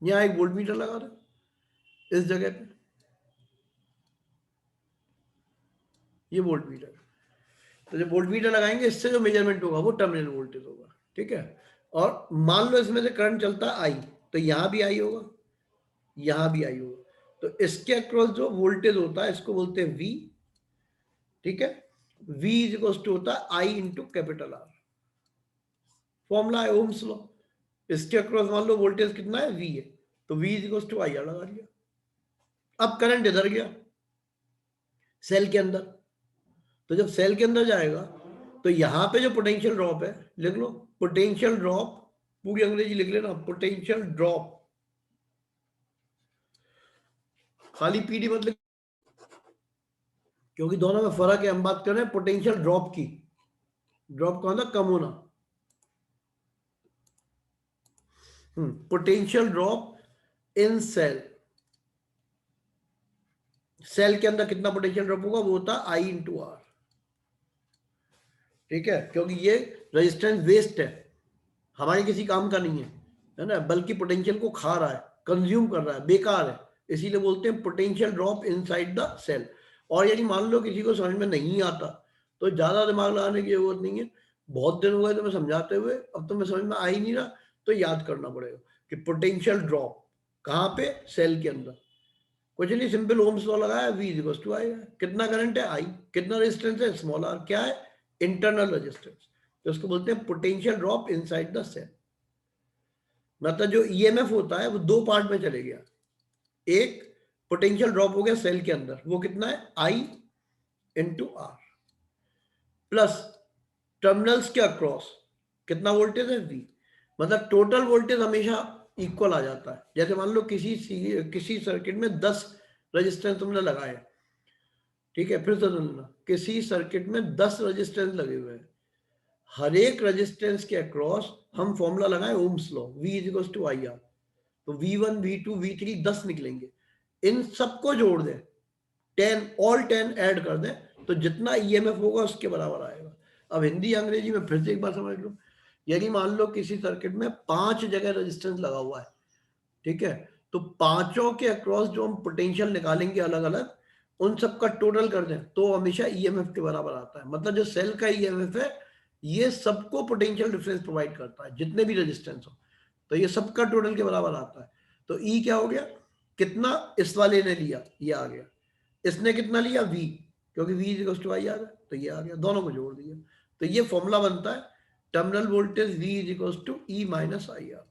यहाँ एक वोल्ट मीटर लगा दे इस जगह पे, ये वोल्ट मीटर। तो जब वोल्ट मीटर लगाएंगे इससे जो मेजरमेंट होगा वो टर्मिनल वोल्टेज होगा, ठीक है। और मान लो इसमें से करंट चलता है आई, तो यहाँ भी आई होगा, यहाँ भी आई होगा, तो इसके अक्रॉस जो वोल्टेज होता है इसको बोलते हैं वी, ठीक है। V इज इक्वल टू होता है I into capital R, formula है ओम्स लॉ। इसके अक्रॉस मान लो वोल्टेज कितना है, V है, तो V is equal to I R लगा दिया। अब करंट इधर गया सेल के अंदर, तो जब सेल के अंदर जाएगा तो यहां पे जो पोटेंशियल ड्रॉप है, लिख लो पोटेंशियल ड्रॉप, पूरी अंग्रेजी लिख लेना, पोटेंशियल ड्रॉप, खाली पीडी मतलब क्योंकि दोनों में फर्क है। हम बात कर रहे हैं पोटेंशियल ड्रॉप की। ड्रॉप का मतलब कम होना। Potential drop in cell. Cell के अंदर कितना पोटेंशियल ड्रॉप होगा, वो होता है I इंटू आर। ठीक है, क्योंकि ये रेजिस्टेंस वेस्ट है, हमारे किसी काम का नहीं है ना, बल्कि पोटेंशियल को खा रहा है, कंज्यूम कर रहा है, बेकार है। इसीलिए बोलते हैं potential drop inside the cell. और यदि मान लो किसी को समझ में नहीं आता तो ज्यादा दिमाग लगाने की जरूरत नहीं है। बहुत दिन हो गए तुम्हें समझाते हुए, अब तुम्हें समझ में आ ही नहीं रहा, तो याद करना पड़ेगा कि पोटेंशियल ड्रॉप कहाँ पे, सेल के अंदर। कुछ नहीं, सिंपल ओम्स लॉ लगाया, V इक्वल्स टू आई। कितना करंट है, I। कितना रेजिस्टेंस है, स्मॉल r। क्या है, इंटरनल रेजिस्टेंस। तो उसको बोलते हैं potential drop inside the cell. मतलब जो ईएमएफ होता है वो दो पार्ट में चले गया। एक पोटेंशियल ड्रॉप हो गया सेल के अंदर, वो कितना है, I into R, plus terminals के अक्रॉस कितना वोल्टेज है, V। मतलब टोटल वोल्टेज हमेशा इक्वल आ जाता है। जैसे मान लो किसी सर्किट में 10 रेजिस्टेंस तुमने लगाए, ठीक है, फिर से सुनना, किसी सर्किट में 10 रेजिस्टेंस लगे हुए हैं, हर एक रेजिस्टेंस के अक्रॉस हम फॉर्मूला लगाए Ohm's law, V is equal to I R. तो V1 V2 V3 10 निकलेंगे। इन सबको जोड़ दें, 10 ऑल 10 ऐड कर दें, तो जितना ईएमएफ होगा उसके बराबर आएगा। अब हिंदी अंग्रेजी में फिर से एक बार समझ लो। यदि मान लो किसी सर्किट में 5 जगह रेजिस्टेंस लगा हुआ है, ठीक है, तो पांचों के अक्रॉस जो हम पोटेंशियल निकालेंगे अलग अलग, उन सबका टोटल कर दें तो हमेशा ईएमएफ के बराबर आता है। मतलब जो सेल का ईएमएफ है ये सबको पोटेंशियल डिफरेंस प्रोवाइड करता है, जितने भी रेजिस्टेंस हो, तो ये सबका टोटल के बराबर आता है। तो ई क्या हो गया, कितना इस वाले ने लिया, ये आ गया। इसने कितना लिया, V, क्योंकि V इक्वल टू आई आ गया, तो ये आ गया, दोनों को जोड़ दिया। तो ये फॉर्मूला बनता है terminal voltage V equal to E minus I R.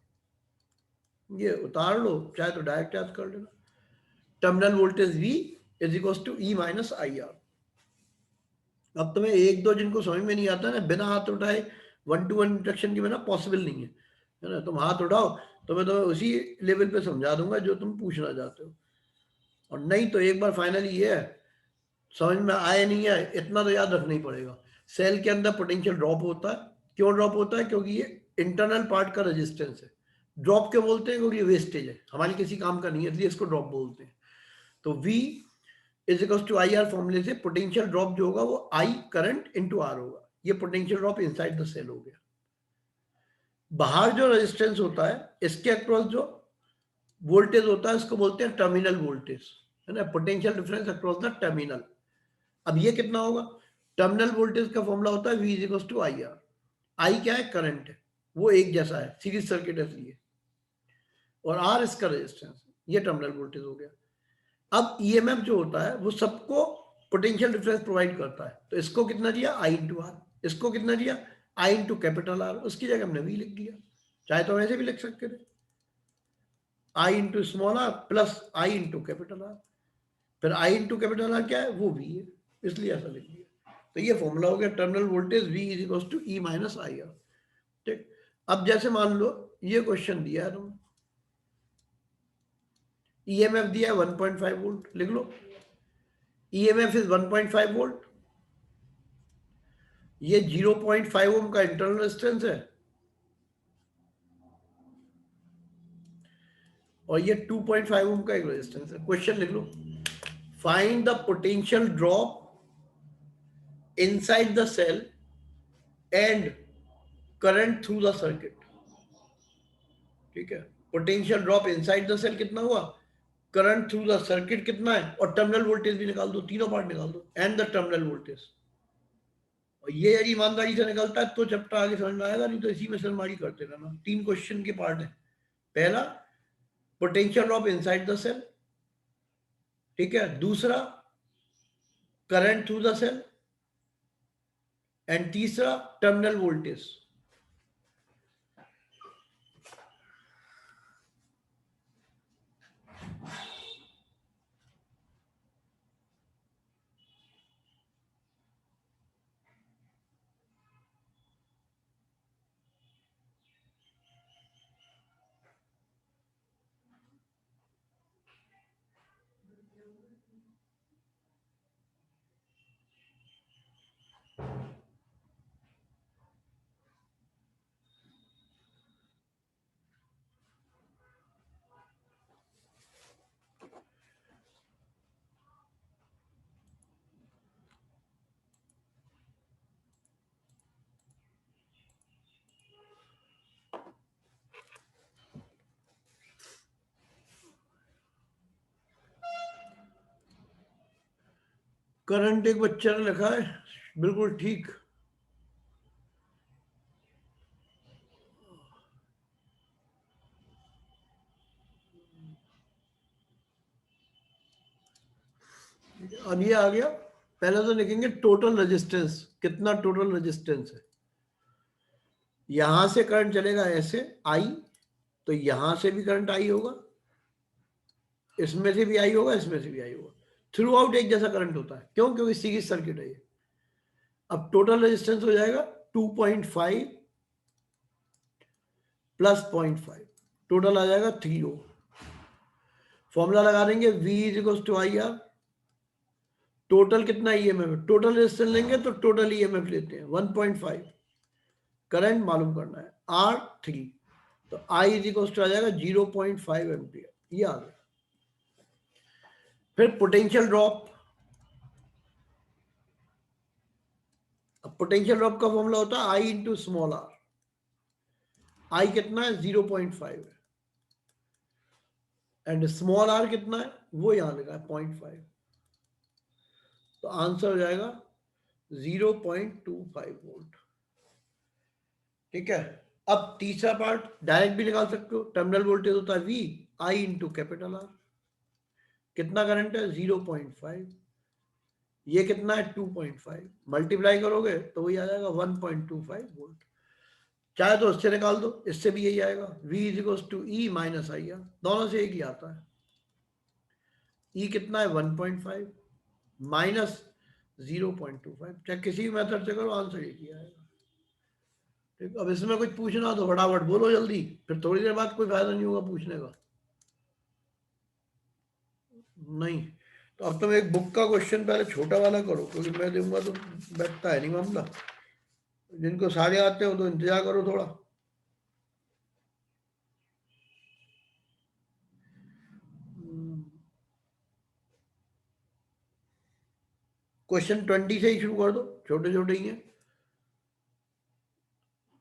ये उतार लो, चाहे तो डायरेक्ट याद कर लेना। Terminal voltage V is equal to E minus I R. अब तुम्हें एक दो जिनको समझ में नहीं आता ना, बिना हाथ उठाए 1-to-1 इंस्ट्रक्शन के बिना पॉसिबल नहीं है ना। तुम हाथ उठाओ तो मैं तुम्हें उसी लेवल पे समझा दूंगा जो तुम पूछना चाहते हो। और नहीं तो एक बार फाइनली ये है, समझ में आए नहीं आए, इतना तो याद रखना ही पड़ेगा। सेल के अंदर पोटेंशियल ड्रॉप होता है। क्यों ड्रॉप होता है, क्योंकि ये इंटरनल पार्ट का रेजिस्टेंस है। ड्रॉप क्यों बोलते हैं, क्योंकि ये वेस्टेज है, हमारी किसी काम का नहीं है, इसलिए इसको ड्रॉप बोलते हैं। तो V is equal to I R फॉर्मूले से पोटेंशियल ड्रॉप जो होगा वो I करंट इंटू आर होगा। ये potential drop inside the cell हो गया। बाहर जो रेजिस्टेंस होता है इसके अक्रॉस जो वोल्टेज होता है इसको बोलते हैं टर्मिनल वोल्टेज, है ना, potential difference across the terminal. अब ये कितना होगा, टर्मिनल वोल्टेज का फॉर्मूला होता है V is equal to I R. I क्या है, करंट है, वो एक जैसा है, सीरीज सर्किट है इसलिए, और आर इसका रेजिस्टेंस। ये टर्मिनल वोल्टेज हो गया। अब ईएमएफ जो होता है वो सबको पोटेंशियल डिफरेंस प्रोवाइड करता है। तो इसको कितना दिया, I इंटू आर। इसको कितना दिया, I इंटू कैपिटल आर। उसकी जगह हमने V लिख दिया, चाहे तो ऐसे भी लिख सकते थे, I into small R plus I into capital R. फिर I इंटू कैपिटल आर क्या है, वो V है, इसलिए ऐसा लिख दिया। तो ये फॉर्मूला हो गया terminal voltage V is equal to E minus I R. ठीक। अब जैसे मान लो ये क्वेश्चन दिया है तुमने, ईएमएफ दिया है 1.5 वोल्ट, लिख लो ईएमएफ इज 1.5 वोल्ट। ये 0.5 ओम का इंटरनल रेजिस्टेंस है और ये 2.5 ओम का एक रेजिस्टेंस है। क्वेश्चन लिख लो, find the potential drop inside the cell and current through the circuit. ठीक है, potential drop inside the cell कितना हुआ, करंट थ्रू द सर्किट कितना है, और टर्मिनल वोल्टेज भी निकाल दो, तीनों पार्ट निकाल दो, एंड द टर्मिनल वोल्टेज। और ये यदि ईमानदारी से निकलता है तो चैप्टर आगे समझ में आएगा, नहीं तो इसी में सिरमारी करते रहना। 3 क्वेश्चन के पार्ट है। पहला, potential drop inside the cell, ठीक है, दूसरा current through the cell, and तीसरा टर्मिनल वोल्टेज। करंट एक बच्चा ने लिखा है, बिल्कुल ठीक। अब ये आ गया, पहले तो लिखेंगे टोटल रेजिस्टेंस, कितना टोटल रेजिस्टेंस है। यहां से करंट चलेगा ऐसे आई, तो यहां से भी करंट आई होगा, इसमें से भी आई होगा, इसमें से भी आई होगा, थ्रू आउट एक जैसा करंट होता है। क्यों? क्योंकि सीरीज सर्किट है ये। अब टोटल रेजिस्टेंस हो जाएगा 2.5 प्लस 0.5, टोटल आ जाएगा 3 ओम। फॉर्मूला लगा देंगे V is equal to I R. Total कितना ईएमएफ, टोटल रेजिस्टेंस लेंगे तो टोटल ईएमएफ लेते हैं 1.5, करंट मालूम करना है R3, तो I इज इक्वल टू आ जाएगा 0.5 एम्पियर, ये आ गया। फिर पोटेंशियल ड्रॉप, अब पोटेंशियल ड्रॉप का फॉर्मूला होता है I into small R. I कितना है 0.5 है, एंड स्मॉल आर कितना है वो यहां लगा है 0.5, तो आंसर हो जाएगा 0.25 वोल्ट। ठीक है। अब तीसरा पार्ट डायरेक्ट भी निकाल सकते हो, टर्मिनल वोल्टेज होता है V, I into capital are. कितना करंट है 0.5, ये कितना है 2.5, मल्टीप्लाई करोगे तो वही आ जाएगा 1.25 वोल्ट। चाहे तो इससे निकाल दो, इससे भी यही आएगा, V is equal to E minus I R, दोनों से एक ही आता है। E कितना है 1.5 माइनस 0.25, चाहे किसी भी मेथड से करो आंसर एक ही आएगा। ठीक, अब इसमें कुछ पूछना तो फटाफट बोलो जल्दी, फिर थोड़ी देर बाद कोई फायदा नहीं होगा पूछने का। नहीं तो अब तुम एक बुक का क्वेश्चन पहले छोटा वाला करो, क्योंकि मैं दूंगा तो बैठता है नहीं मामला। जिनको सारे आते हो तो इंतजार करो थोड़ा। क्वेश्चन 20 से ही शुरू कर दो, छोटे छोटे ही हैं।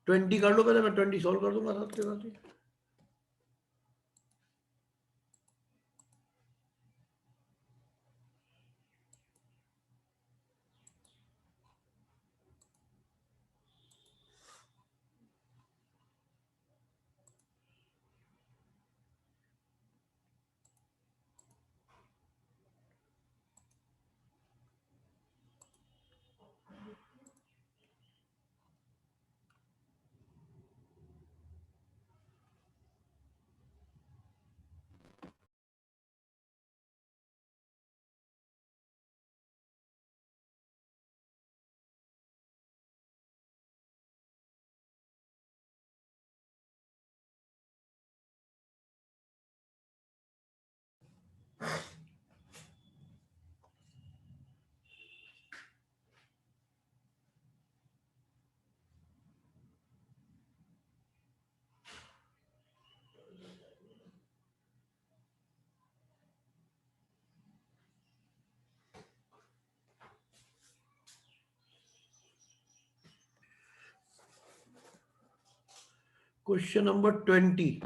20 कर लो पहले, मैं 20 सॉल्व कर दूंगा साथ के साथ ही। क्वेश्चन नंबर 20,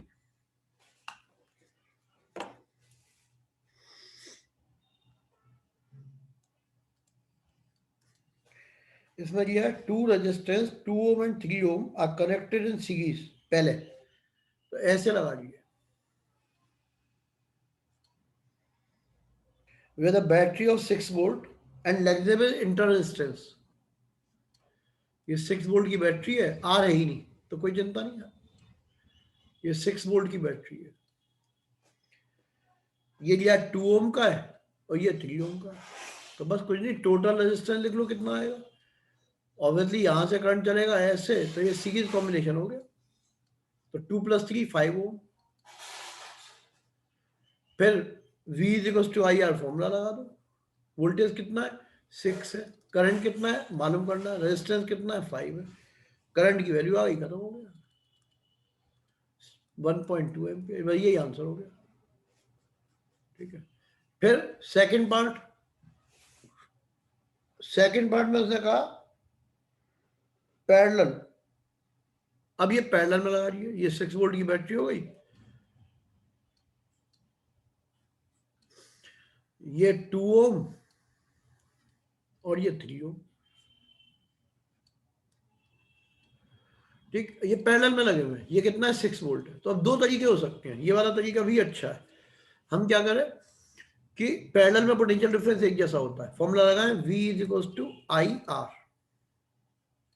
इसमें दिया है two resistance 2 ohm and 3 ohm are connected in series. पहले तो ऐसे लगा दिए, with a battery of 6 volt and negligible inter, ये 6 वोल्ट की बैटरी है, आर है ही नहीं तो कोई चिंता नहीं है, ये 6 वोल्ट की बैटरी है। ये लिया 2 ओम का है और ये 3 ओम का है, तो बस कुछ नहीं, टोटल रेजिस्टेंस लिख लो कितना आएगा। ऑब्वियसली यहां से करंट चलेगा ऐसे, तो ये सीरीज कॉम्बिनेशन हो गया, तो 2 + 3 5 ओम। फिर V is equal to I R, formula लगा दो। वोल्टेज कितना है 6 है, करंट कितना है मालूम करना है, रेजिस्टेंस कितना है 5 है, करंट की वैल्यू आ गई, खत्म हो गया 1.2 एम्पियर, यही आंसर हो गया। ठीक है। फिर सेकंड पार्ट में उसने कहा पैरेलल। अब ये पैरेलल में लगा रही है, ये 6 वोल्ट की बैटरी हो गई, ये 2 ओम और ये 3 ओम। ठीक, ये पैरेलल में लगे हुए हैं। ये कितना है 6 वोल्ट है। तो अब दो तरीके हो सकते हैं, ये वाला तरीका भी अच्छा है। हम क्या करें कि पैरेलल में पोटेंशियल डिफरेंस एक जैसा होता है, फॉर्मूला लगाएं V is equal to I R.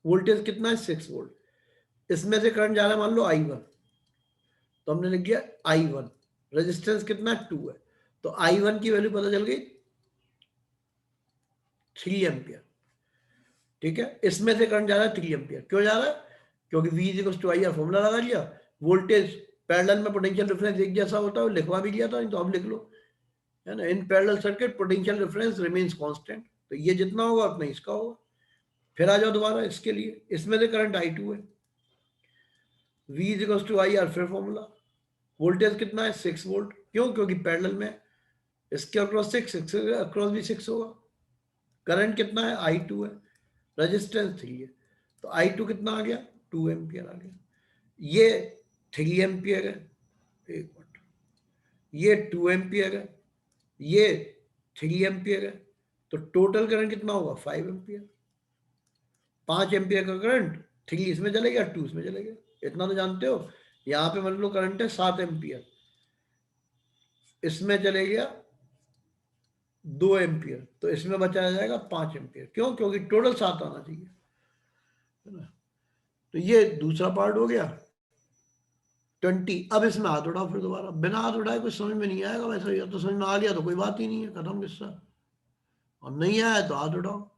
Voltage कितना है 6 वोल्ट, इसमें से करंट जा रहा है मान लो I1, तो हमने लिख दिया I1। रेजिस्टेंस कितना 2 है, तो I1 की वैल्यू पता चल गई 3 एम्पियर। ठीक है, इसमें से करंट जा रहा है 3 एम्पियर। क्यों जा रहा है, क्योंकि V is equal to I R formula लगा लिया। वोल्टेज पैरेलल में पोटेंशियल डिफरेंस एक जैसा होता है, लिखवा भी लिया था, तो अब लिख लो, है ना। In parallel circuit potential difference remains constant, तो ये जितना होगा उतना इसका होगा। फिर आ जाओ दोबारा इसके लिए, इसमें से करंट I2 है, V is equal to I R, फिर फॉर्मूला। वोल्टेज कितना है 6 वोल्ट, क्यों, क्योंकि पैरेलल में इसके अक्रॉस 6 अक्रॉस भी 6 होगा। करंट कितना है I2 है, रेजिस्टेंस 3 है, तो I2 कितना आ गया 2 एम्पियर आ गया। ये 3 एम्पियर है, एक मिनट, ये 2 एम्पियर है, ये 3 एम्पियर है, तो टोटल करंट कितना होगा 5 एम्पियर। 5 एम्पियर का करंट 3 इसमें चलेगा 2 इसमें चलेगा, इतना तो जानते हो। यहाँ पे मान लो करंट है 7 एम्पियर, इसमें चले गया 2 एम्पियर, तो इसमें बचा जाएगा 5 एम्पियर। क्यों, क्योंकि टोटल 7 आना चाहिए, है ना। तो ये दूसरा पार्ट हो गया 20। अब इसमें हाथ उठाओ फिर दोबारा, बिना हाथ उठाए कुछ समझ में नहीं आएगा। वैसे या तो समझ में आ गया तो कोई बात ही नहीं है, खत्म किस्सा। और नहीं आया तो हाथ उठाओ।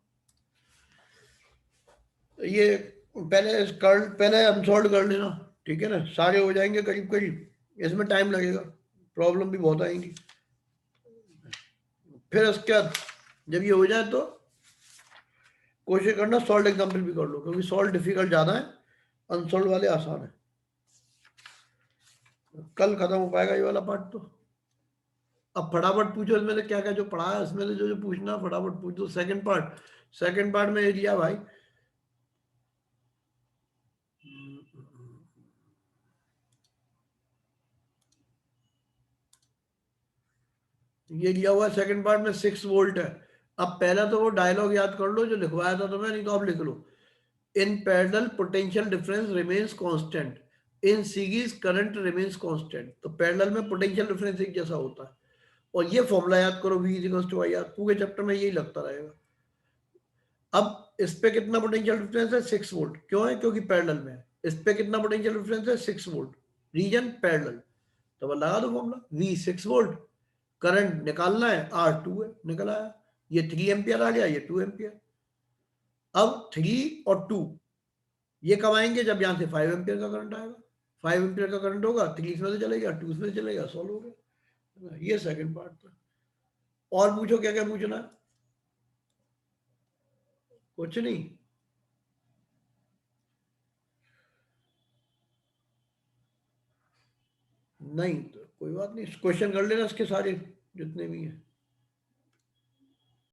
ये पहले पहले अनसॉल्व कर लेना, ठीक है ना, सारे हो जाएंगे करीब करीब। इसमें टाइम लगेगा, प्रॉब्लम भी बहुत आएंगी। फिर उसके बाद जब ये हो जाए तो कोशिश करना सॉल्व एग्जाम्पल भी कर लो, क्योंकि सॉल्व डिफिकल्ट ज़्यादा है, अनसॉल्व वाले आसान है। कल खत्म हो पाएगा ये वाला पार्ट तो। अब फटाफट पूछो इसमें से क्या क्या जो पढ़ा है, इसमें से जो जो पूछना फटाफट पूछ दो। सेकंड पार्ट में ये लिया भाई, ये लिया हुआ है सेकंड पार्ट में 6 वोल्ट है। अब पहला तो वो डायलॉग याद कर लो जो लिखवाया था तुम्हें, नहीं तो अब लिख लो। In parallel potential difference remains constant, in series current remains constant. तो पैरेलल में पोटेंशियल डिफरेंस एक जैसा होता है। और ये फॉर्मूला याद करो V equals to I R, पूरे चैप्टर में यही लगता रहेगा। अब इस पे कितना पोटेंशियल डिफरेंस है 6 वोल्ट, क्यों है, क्योंकि पैरेलल में है। इस पे कितना पोटेंशियल डिफरेंस है 6 वोल्ट, रीजन पैरेलल। तो अब लगा दो फॉर्मूला, V 6 वोल्ट, करंट निकालना है R2 है, निकल आया। ये 3 एम्पियर आ गया, ये 2 एम्पियर। अब 3 और 2 ये कब आएंगे, जब यहाँ से 5 एम्पियर का करंट आएगा। 5 एम्पियर का करंट होगा, 3 इसमें से चलेगा, 2 इसमें से चलेगा, सॉल्व हो गया। ये सेकंड पार्ट था। और पूछो क्या क्या पूछना है। कुछ नहीं, नहीं तो कोई बात नहीं, क्वेश्चन कर लेना इसके सारे जितने भी हैं।